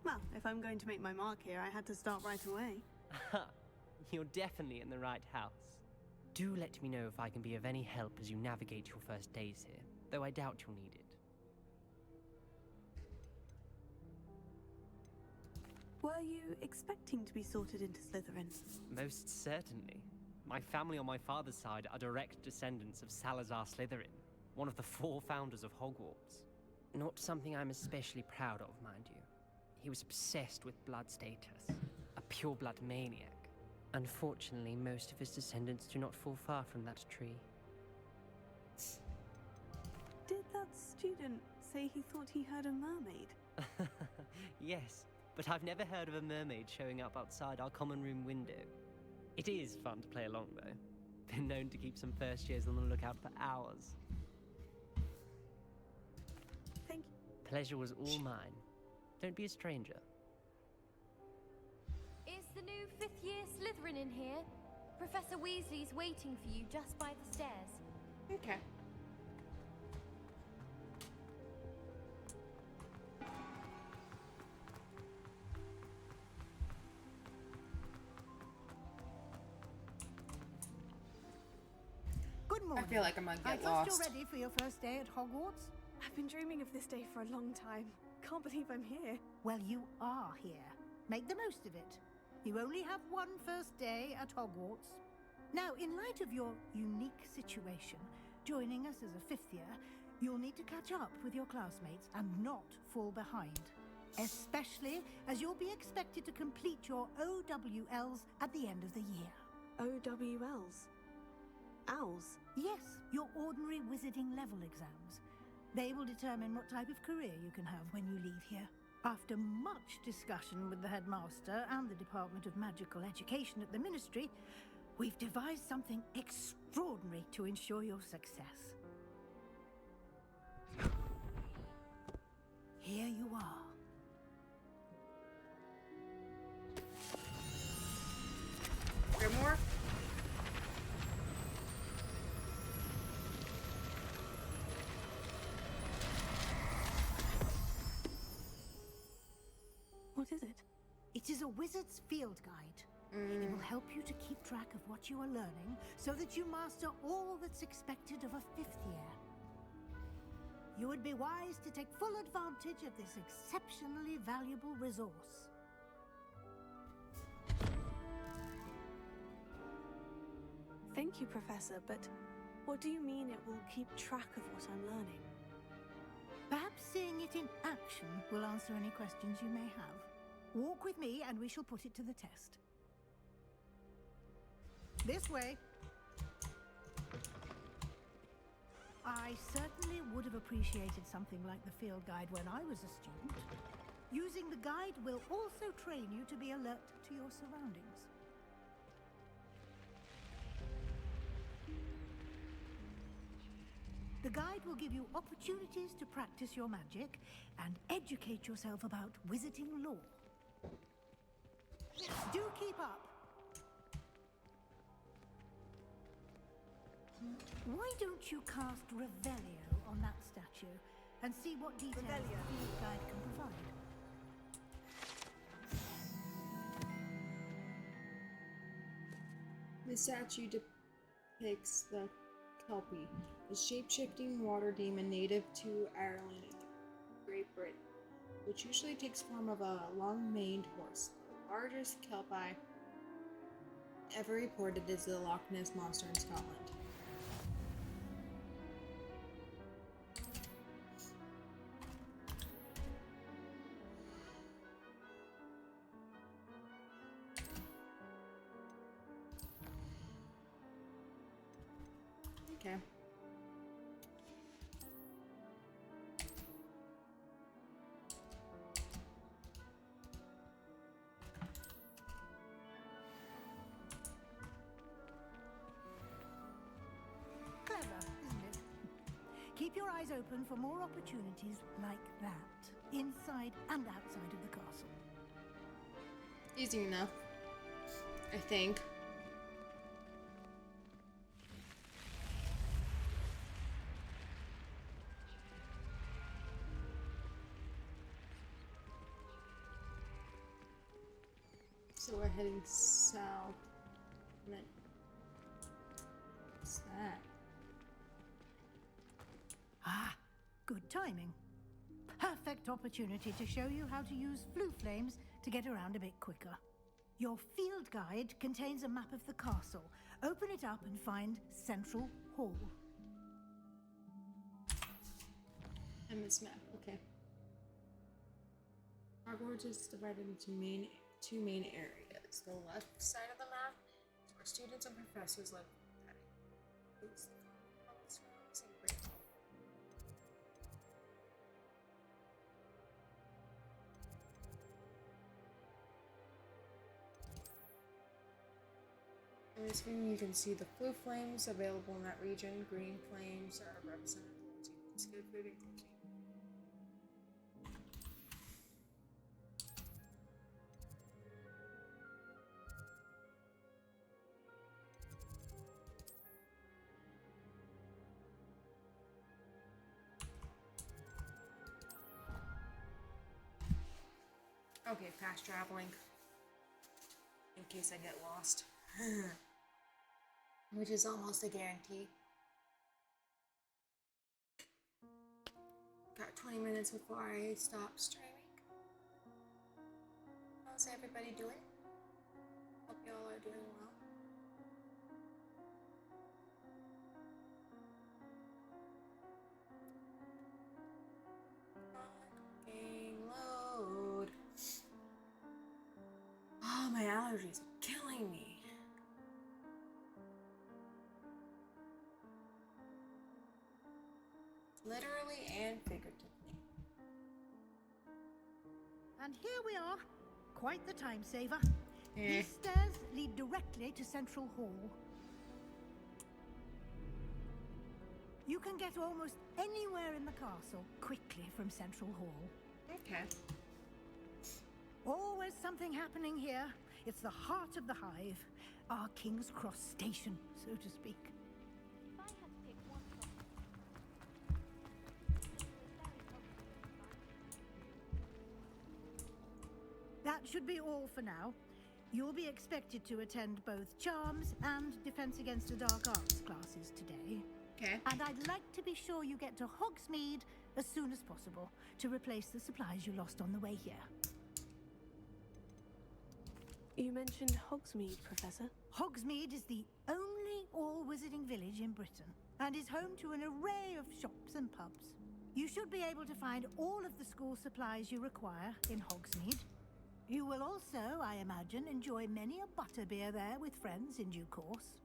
Well, if I'm going to make my mark here, I had to start right away. You're definitely in the right house. Do let me know if I can be of any help as you navigate your first days here, though I doubt you'll need it. Were you expecting to be sorted into Slytherin? Most certainly. My family on my father's side are direct descendants of Salazar Slytherin, one of the 4 founders of Hogwarts. Not something I'm especially proud of, mind you. He was obsessed with blood status, a pure-blood maniac. Unfortunately, most of his descendants do not fall far from that tree. Did that student say he thought he heard a mermaid? Yes, but I've never heard of a mermaid showing up outside our common room window. It is fun to play along, though. Been known to keep some first years on the lookout for hours. Thank you. Pleasure was all mine. Don't be a stranger. Is the new 5th year Slytherin in here? Professor Weasley's waiting for you just by the stairs. Okay. Good morning. I feel like I'm gonna I get trust lost. you're ready for your first day at Hogwarts? I've been dreaming of this day for a long time. Can't believe I'm here. Well, you are here. Make the most of it. You only have one first day at Hogwarts. Now, in light of your unique situation, joining us as a 5th year, you'll need to catch up with your classmates and not fall behind. Especially as you'll be expected to complete your OWLs at the end of the year. OWLs? Owls? Yes, your ordinary wizarding level exams. They will determine what type of career you can have when you leave here. After much discussion with the headmaster and the Department of Magical Education at the Ministry, we've devised something extraordinary to ensure your success. Here you are. Grimoire? What is it? It is a wizard's field guide. It will help you to keep track of what you are learning so that you master all that's expected of a 5th year. You would be wise to take full advantage of this exceptionally valuable resource. Thank you, Professor, but what do you mean it will keep track of what I'm learning? Perhaps seeing it in action will answer any questions you may have. Walk with me and we shall put it to the test. This way. I certainly would have appreciated something like the field guide when I was a student. Using the guide will also train you to be alert to your surroundings. The guide will give you opportunities to practice your magic and educate yourself about wizarding lore. Do keep up! Why don't you cast Revelio on that statue and see what details the field guide can provide? The statue depicts the Kelpie, a shape-shifting water demon native to Ireland and Great Britain, which usually takes form of a long-maned horse. The largest Kelpie ever reported is the Loch Ness Monster in Scotland. Okay. Keep your eyes open for more opportunities like that, inside and outside of the castle. Easy enough, I think. So we're heading south. What's that? Ah, good timing. Perfect opportunity to show you how to use flue flames to get around a bit quicker. Your field guide contains a map of the castle. Open it up and find Central Hall. And this map, okay. Hogwarts is divided into two main areas. The left side of the map is where students and professors live. That includes the office rooms and great hall. In this view, you can see the blue flames available in that region. Green flames are represented the ones you can skip food and cooking. Okay, fast traveling. In case I get lost. Which is almost a guarantee. Got 20 minutes before I stop streaming. How's everybody doing? Hope y'all are doing well. Game load. Oh, my allergies are killing me. Literally and figuratively. And here we are. Quite the time saver. These stairs lead directly to Central Hall. You can get almost anywhere in the castle quickly from Central Hall. Okay. Always something happening here. It's the heart of the hive. Our King's Cross station, so to speak. That should be all for now. You'll be expected to attend both Charms and Defense Against the Dark Arts classes today. Okay. And I'd like to be sure you get to Hogsmeade as soon as possible to replace the supplies you lost on the way here. You mentioned Hogsmeade, Professor. Hogsmeade is the only all-wizarding village in Britain and is home to an array of shops and pubs. You should be able to find all of the school supplies you require in Hogsmeade. You will also, I imagine, enjoy many a butterbeer there with friends in due course.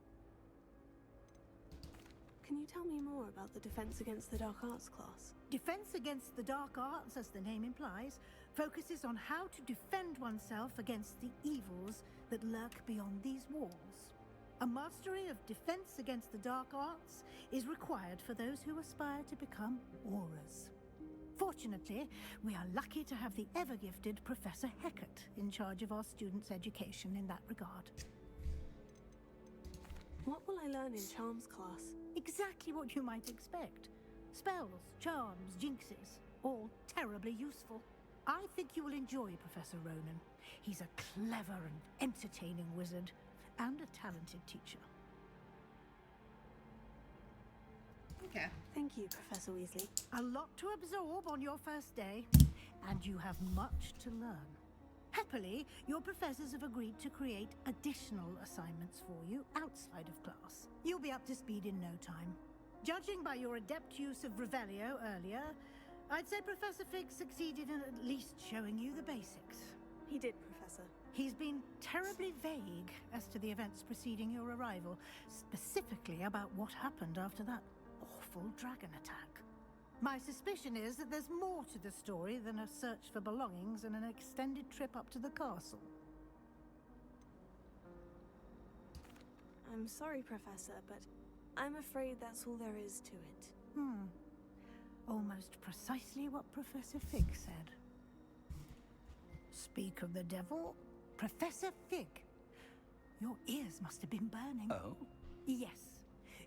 Can you tell me more about the Defense Against the Dark Arts class? Defense Against the Dark Arts, as the name implies, focuses on how to defend oneself against the evils that lurk beyond these walls. A mastery of Defense Against the Dark Arts is required for those who aspire to become Aurors. Fortunately, we are lucky to have the ever-gifted Professor Hecat in charge of our students' education in that regard. What will I learn in Charms class? Exactly what you might expect. Spells, charms, jinxes, all terribly useful. I think you will enjoy Professor Ronan. He's a clever and entertaining wizard, and a talented teacher. Okay. Thank you, Professor Weasley. A lot to absorb on your first day, and you have much to learn. Happily, your professors have agreed to create additional assignments for you outside of class. You'll be up to speed in no time. Judging by your adept use of Revelio earlier, I'd say Professor Fig succeeded in at least showing you the basics. He did, Professor. He's been terribly vague as to the events preceding your arrival, specifically about what happened after that awful dragon attack. My suspicion is that there's more to the story than a search for belongings and an extended trip up to the castle. I'm sorry, Professor, but I'm afraid that's all there is to it. Almost precisely what Professor Fig said. Speak of the devil, Professor Fig. Your ears must have been burning. Oh? Yes.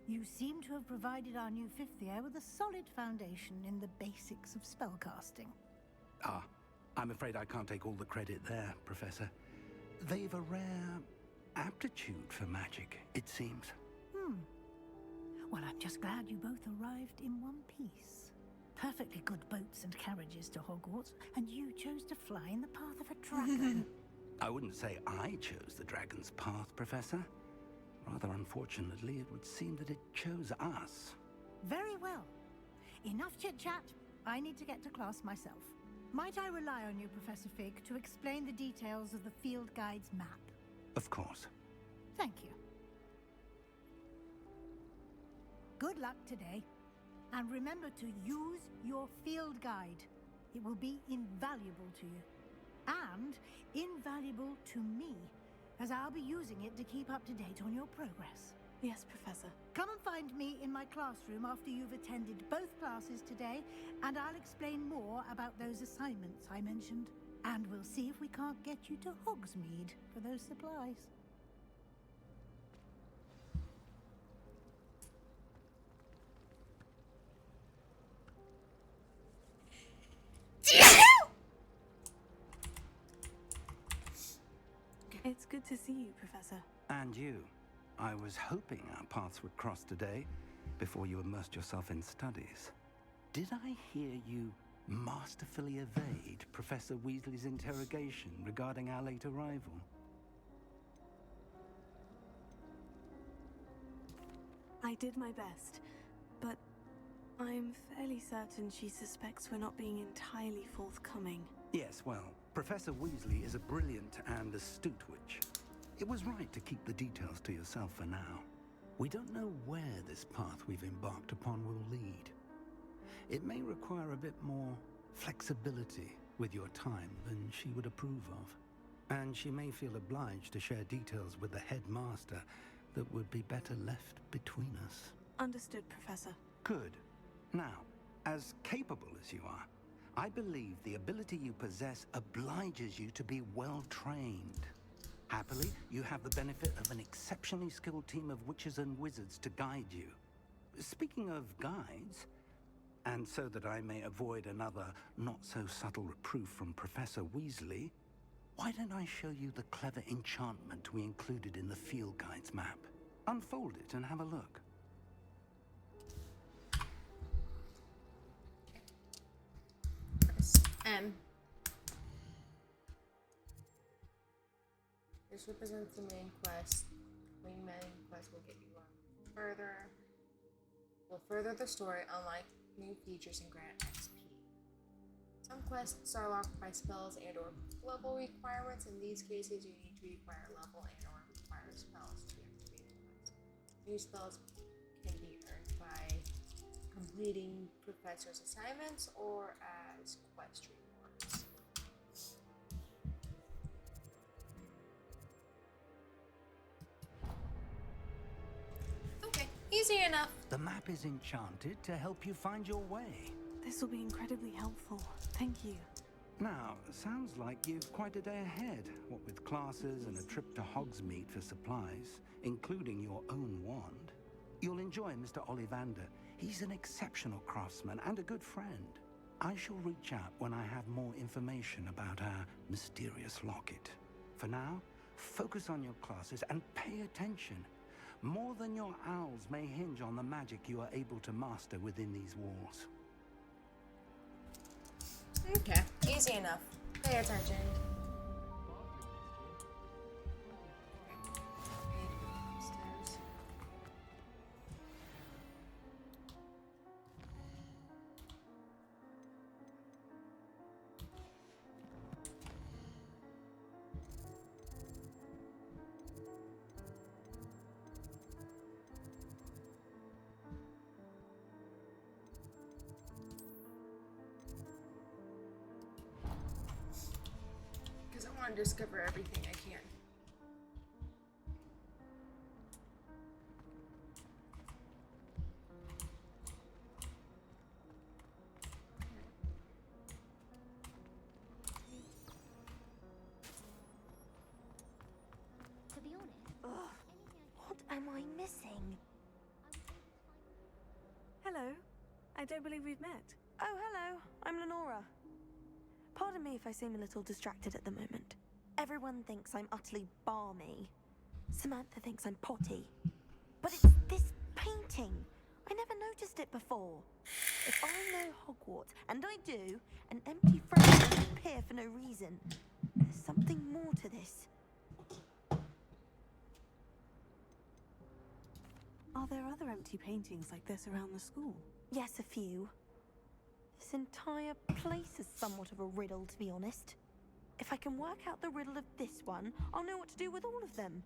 You seem to have provided our new fifth year with a solid foundation in the basics of spellcasting. Ah, I'm afraid I can't take all the credit there, Professor. They've a rare aptitude for magic, it seems. Well, I'm just glad you both arrived in one piece. Perfectly good boats and carriages to Hogwarts, and you chose to fly in the path of a dragon. I wouldn't say I chose the dragon's path, Professor. Rather unfortunately, it would seem that it chose us. Very well. Enough chit-chat. I need to get to class myself. Might I rely on you, Professor Fig, to explain the details of the field guide's map? Of course. Thank you. Good luck today. And remember to use your field guide. It will be invaluable to you. And invaluable to me, as I'll be using it to keep up to date on your progress. Yes, Professor. Come and find me in my classroom after you've attended both classes today, and I'll explain more about those assignments I mentioned. And we'll see if we can't get you to Hogsmeade for those supplies. It's good to see you, Professor. And you. I was hoping our paths would cross today, before you immersed yourself in studies. Did I hear you masterfully evade Professor Weasley's interrogation regarding our late arrival? I did my best, but I'm fairly certain she suspects we're not being entirely forthcoming. Yes, well, Professor Weasley is a brilliant and astute witch. It was right to keep the details to yourself for now. We don't know where this path we've embarked upon will lead. It may require a bit more flexibility with your time than she would approve of. And she may feel obliged to share details with the headmaster that would be better left between us. Understood, Professor. Good. Now, as capable as you are, I believe the ability you possess obliges you to be well trained. Happily, you have the benefit of an exceptionally skilled team of witches and wizards to guide you. Speaking of guides, and so that I may avoid another not-so-subtle reproof from Professor Weasley, why don't I show you the clever enchantment we included in the field guide's map? Unfold it and have a look. M. This represents the main quest. The main quest will get you further. Will further the story, unlike new features and grant XP. Some quests are locked by spells and/or level requirements. In these cases, you need to require level and/or require spells to activate the quest. New spells can be earned by completing professor's assignments or as quest rewards. Okay, easy enough. The map is enchanted to help you find your way. This will be incredibly helpful. Thank you. Now, sounds like you've quite a day ahead, what with classes and a trip to Hogsmeade for supplies, including your own wand. You'll enjoy Mr. Ollivander. He's an exceptional craftsman and a good friend. I shall reach out when I have more information about our mysterious locket. For now, focus on your classes and pay attention. More than your owls may hinge on the magic you are able to master within these walls. Okay, easy enough. Pay attention. Upstairs. Because I want to discover everything I can. missing. Hello. I don't believe we've met. Oh, hello. I'm Lenora. Pardon me if I seem a little distracted at the moment. Everyone thinks I'm utterly balmy. Samantha thinks I'm potty. But it's this painting. I never noticed it before. If I know Hogwarts, and I do, an empty frame doesn't appear for no reason. There's something more to this. Are there other empty paintings like this around the school? Yes, a few. This entire place is somewhat of a riddle, to be honest. If I can work out the riddle of this one, I'll know what to do with all of them.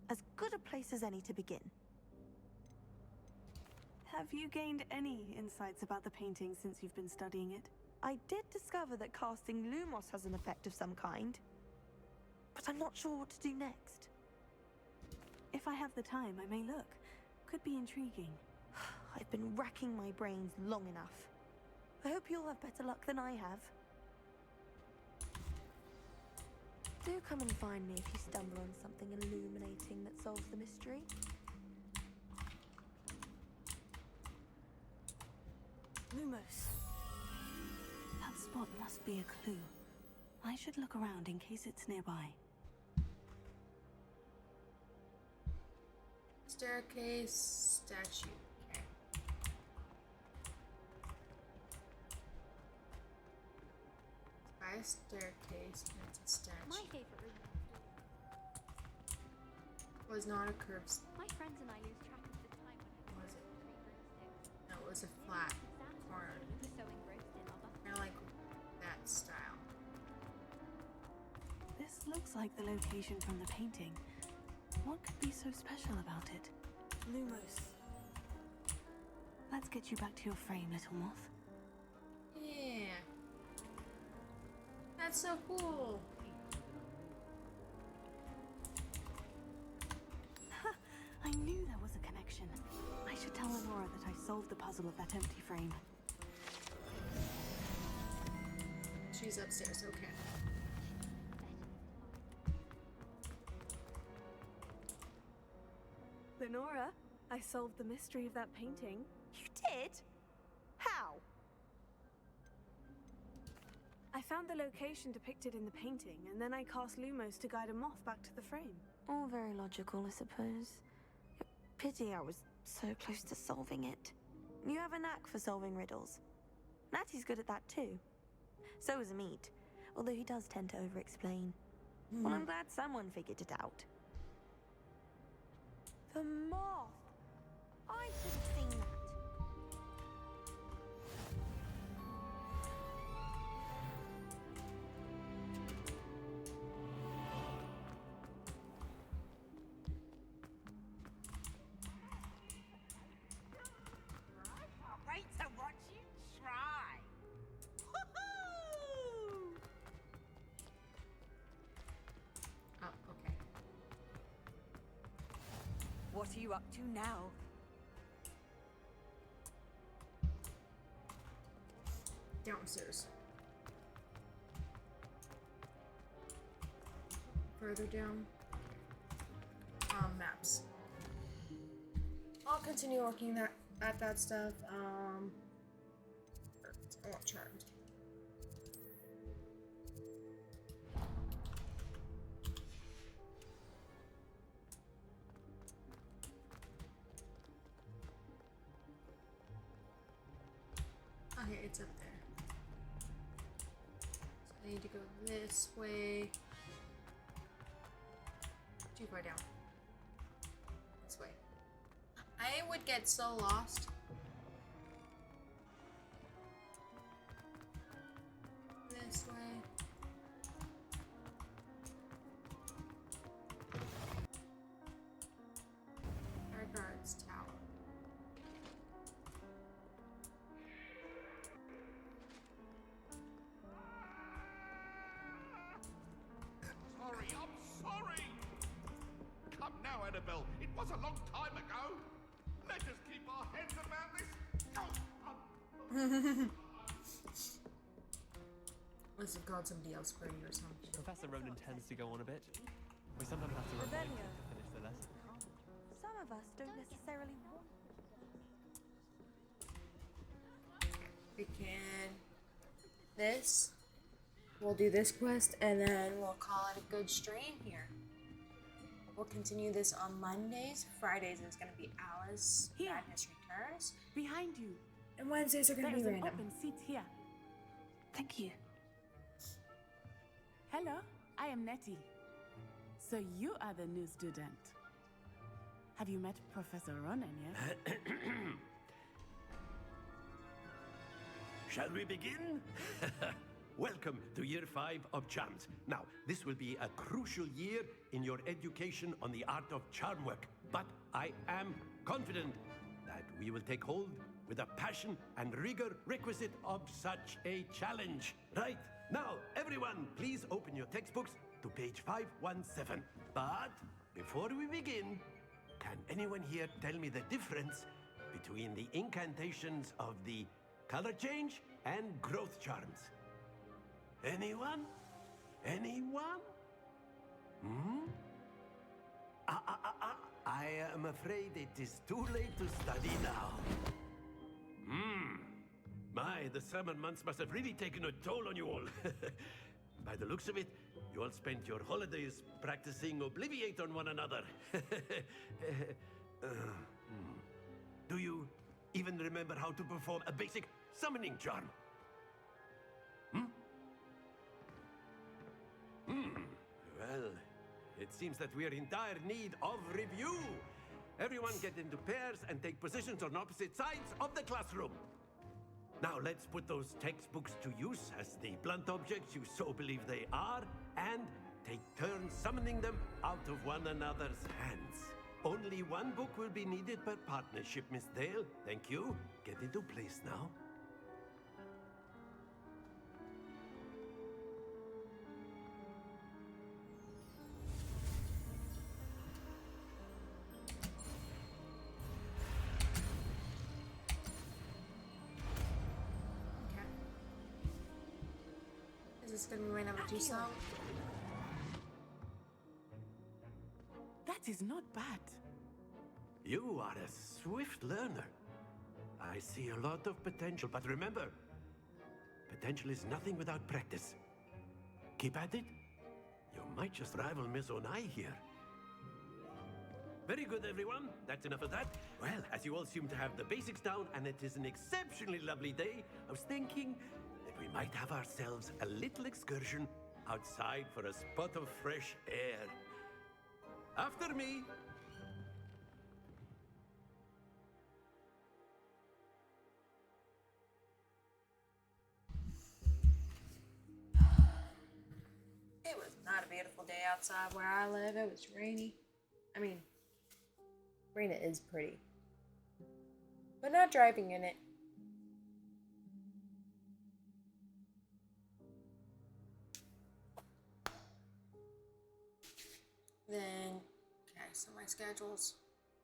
As good a place as any to begin. Have you gained any insights about the painting since you've been studying it? I did discover that casting Lumos has an effect of some kind. But I'm not sure what to do next. If I have the time, I may look. Could be intriguing. I've been racking my brains long enough. I hope you'll have better luck than I have. Do come and find me if you stumble on something illuminating that solves the mystery. Lumos. That spot must be a clue. I should look around in case it's nearby. Staircase, statue. Okay. By a staircase, and it's a statue. My favorite room Was not a curved. My friends and I lose track of the time when Was it? No, it was a flat corner. we're so engrossed in other. Kind of like that style. This looks like the location from the painting. What could be so special about it? Lumos. Let's get you back to your frame, little moth. Yeah. That's so cool. I knew there was a connection. I should tell Lenora that I solved the puzzle of that empty frame. She's upstairs, okay. Lenora, I solved the mystery of that painting. You did? How? I found the location depicted in the painting, and then I cast Lumos to guide a moth back to the frame. All very logical, I suppose. Pity I was so close to solving it. You have a knack for solving riddles. Natty's good at that too. So is Amit, although he does tend to over-explain. Well, I'm glad someone figured it out. The moth! I should have seen that. Wait to watch you try. Woohoo! Oh, okay. What are you up to now? Downstairs. Further down. Maps. I'll continue looking at that stuff. I want Charmed. Okay, it's up there. So I need to go this way. Too far down. This way. I would get so lost. This way. Our guard's tower. Sorry, I'm sorry! Come now, Annabelle. It was a long time ago. Let us keep our heads around this. Must have called somebody else for you or something. Professor Ronan tends to go on a bit. We sometimes have to remind him to finish the lesson. Some of of us don't necessarily want. We can this. We'll do this quest and then we'll call it a good stream here. We'll continue this on Mondays. Fridays is going to be Alice Madness Returns. Behind you. And Wednesdays are going to be random. Open seat here. Thank you. Hello, I am Nettie. So you are the new student. Have you met Professor Ronan yet? Shall we begin? Welcome to Year 5 of Charms. Now, this will be a crucial year in your education on the art of charm work. But I am confident that we will take hold with the passion and rigor requisite of such a challenge. Right, now, everyone, please open your textbooks to page 517. But before we begin, can anyone here tell me the difference between the incantations of the color change and growth charms? Anyone? Anyone? Hmm? I am afraid it is too late to study now. My, the summer months must have really taken a toll on you all. By the looks of it, you all spent your holidays practicing Obliviate on one another. Do you even remember how to perform a basic summoning charm? Well, it seems that we are in dire need of review. Everyone get into pairs and take positions on opposite sides of the classroom. Now let's put those textbooks to use as the blunt objects you so believe they are, and take turns summoning them out of one another's hands. Only one book will be needed per partnership, Miss Dale. Thank you. Get into place now. Is this going to be my number 2 song? That is not bad. You are a swift learner. I see a lot of potential, but remember, potential is nothing without practice. Keep at it. You might just rival Miss Onai here. Very good, everyone. That's enough of that. Well, as you all seem to have the basics down, and it is an exceptionally lovely day, I was thinking that we might have ourselves a little excursion outside for a spot of fresh air. After me. It was not a beautiful day outside where I live. It was rainy. I mean, Marina is pretty, but not driving in it. Then, okay, so my schedule's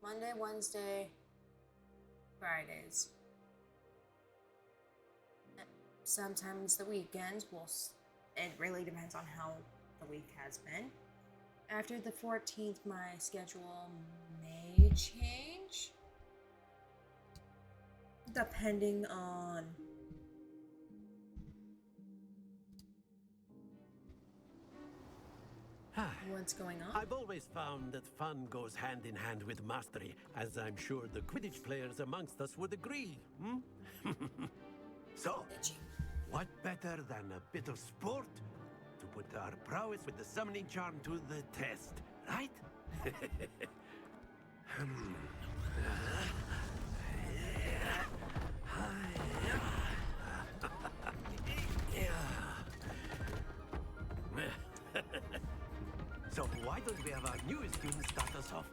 Monday, Wednesday, Fridays. Sometimes the weekends it really depends on how the week has been. After the 14th, my schedule may change, depending on what's going on. I've always found that fun goes hand in hand with mastery, as I'm sure the Quidditch players amongst us would agree. So, what better than a bit of sport to put our prowess with the summoning charm to the test, right? So why don't we have our newest student start us off?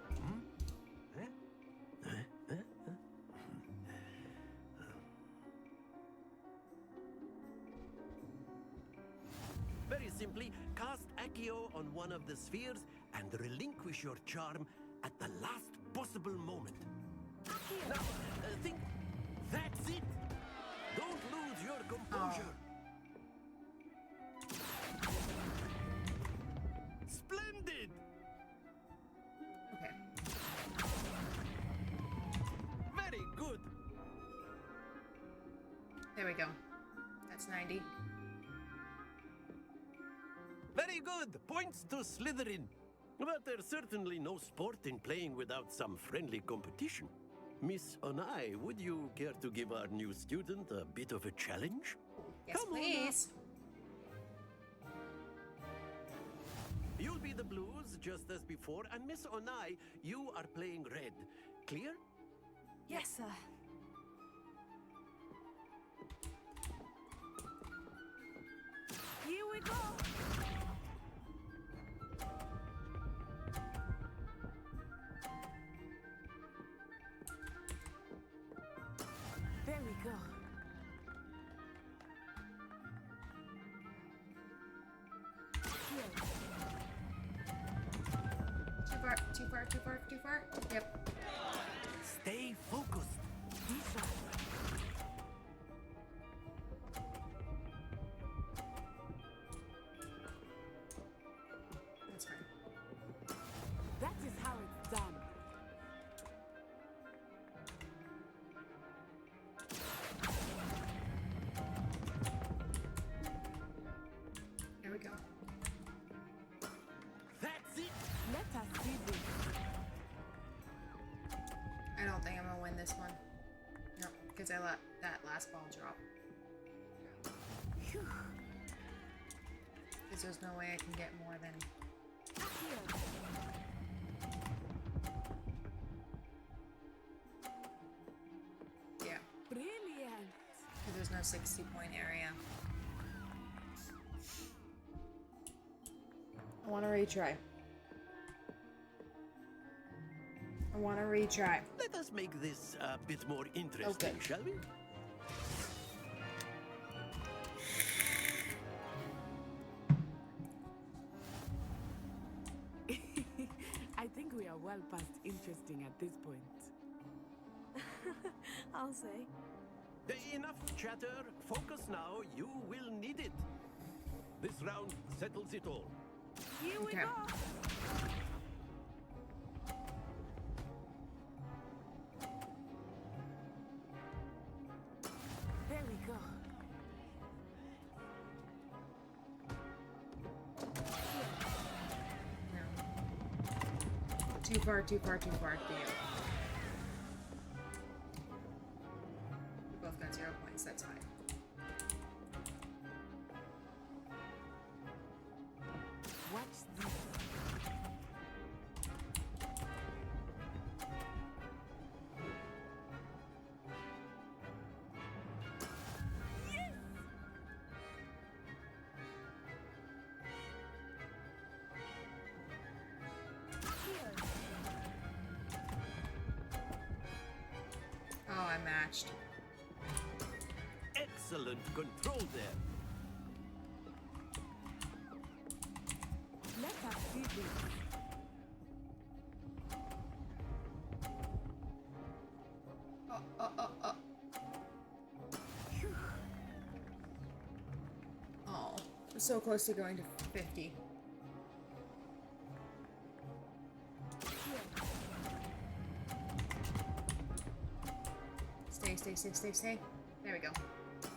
Very simply, cast Accio on one of the spheres and relinquish your charm at the last possible moment. Now, think, that's it! Don't lose your composure! Splendid! Okay. There we go. That's 90. Very good. Points to Slytherin. But there's certainly no sport in playing without some friendly competition. Miss Onai, would you care to give our new student a bit of a challenge? Yes, Come please. You'll be the blues just as before, and Miss Onai, you are playing red. Clear? Yes, sir. Here we go! There we go. Too far, too far, too far, too far. Yep. Stay focused. This one. That's fine. That is how it's done. Here we go. That's it. Let us see this. I don't think I'm gonna win this one. Nope, because I let that last ball drop. Because there's no way I can get more than... Yeah. Brilliant. Because there's no 60-point area. I want to retry. I want to retry. Let us make this a bit more interesting, shall we? I think we are well past interesting at this point. I'll say. Enough chatter. Focus now. You will need it. This round settles it all. Here we go. There we go. Too far, too far, too far. Damn. We both got 0 points. That's fine. Watch this. Oh, I matched. Excellent control there. Let us see this. Oh, we're so close to going to 50. Stay, stay, stay, stay, stay. There we go.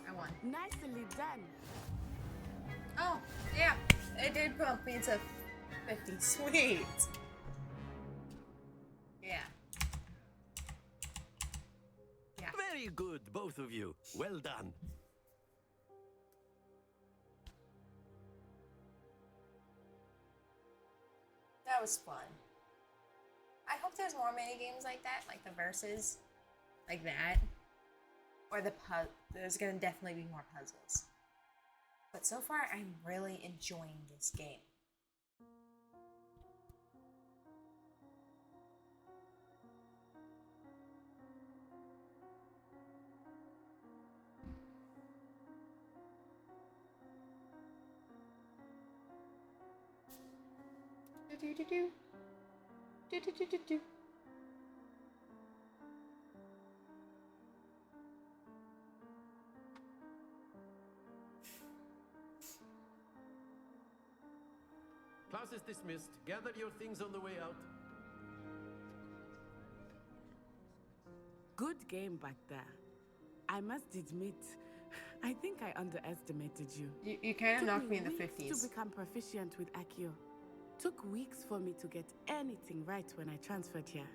I won. Nicely done. Oh, yeah. It did bump me to 50. Sweet. Yeah. Yeah. Very good, both of you. Well done. That was fun. I hope there's more mini games like that, like the verses, like that, or there's gonna definitely be more puzzles. But so far, I'm really enjoying this game. Do-do-do-do. Do-do-do-do-do. Class is dismissed. Gather your things on the way out. Good game back there. I must admit, I think I underestimated you. You kind of knocked me in the Took me 50s. weeks to become proficient with Accio. Took weeks for me to get anything right when I transferred here.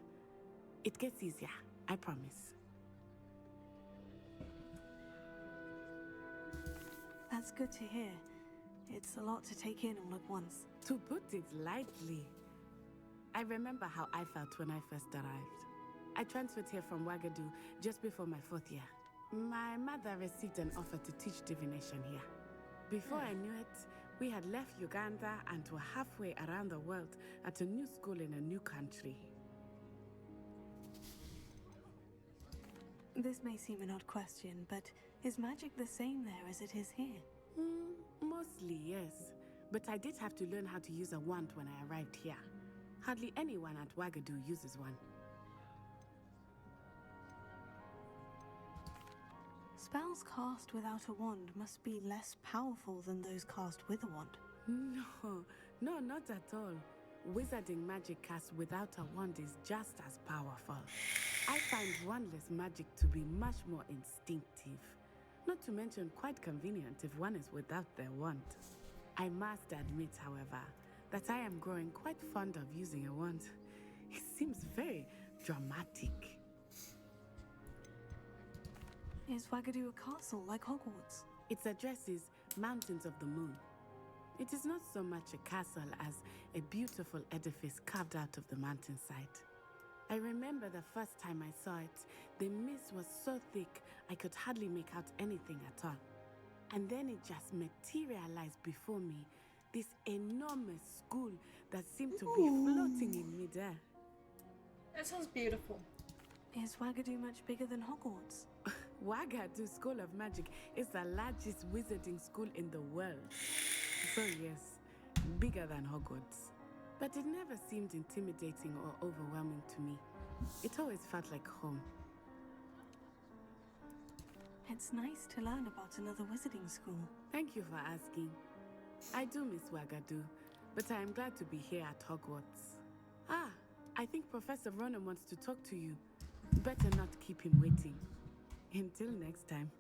It gets easier, I promise. That's good to hear. It's a lot to take in all at once. To put it lightly, I remember how I felt when I first arrived. I transferred here from Wagadu just before my 4th year. My mother received an offer to teach divination here. Before I knew it, we had left Uganda and were halfway around the world at a new school in a new country. This may seem an odd question, but is magic the same there as it is here? Mostly, yes. But I did have to learn how to use a wand when I arrived here. Hardly anyone at Wagadu uses one. Spells cast without a wand must be less powerful than those cast with a wand. No, not at all. Wizarding magic cast without a wand is just as powerful. I find wandless magic to be much more instinctive. Not to mention quite convenient if one is without their wand. I must admit, however, that I am growing quite fond of using a wand. It seems very dramatic. Is Wagadu a castle like Hogwarts? Its address is Mountains of the Moon. It is not so much a castle as a beautiful edifice carved out of the mountainside. I remember the first time I saw it, the mist was so thick I could hardly make out anything at all. And then it just materialized before me, this enormous school that seemed to be floating in midair. That sounds beautiful. Is Wagadu much bigger than Hogwarts? Wagadu School of Magic is the largest wizarding school in the world. So yes, bigger than Hogwarts. But it never seemed intimidating or overwhelming to me. It always felt like home. It's nice to learn about another wizarding school. Thank you for asking. I do miss Wagadu, but I am glad to be here at Hogwarts. Ah, I think Professor Ronan wants to talk to you. Better not keep him waiting. Until next time.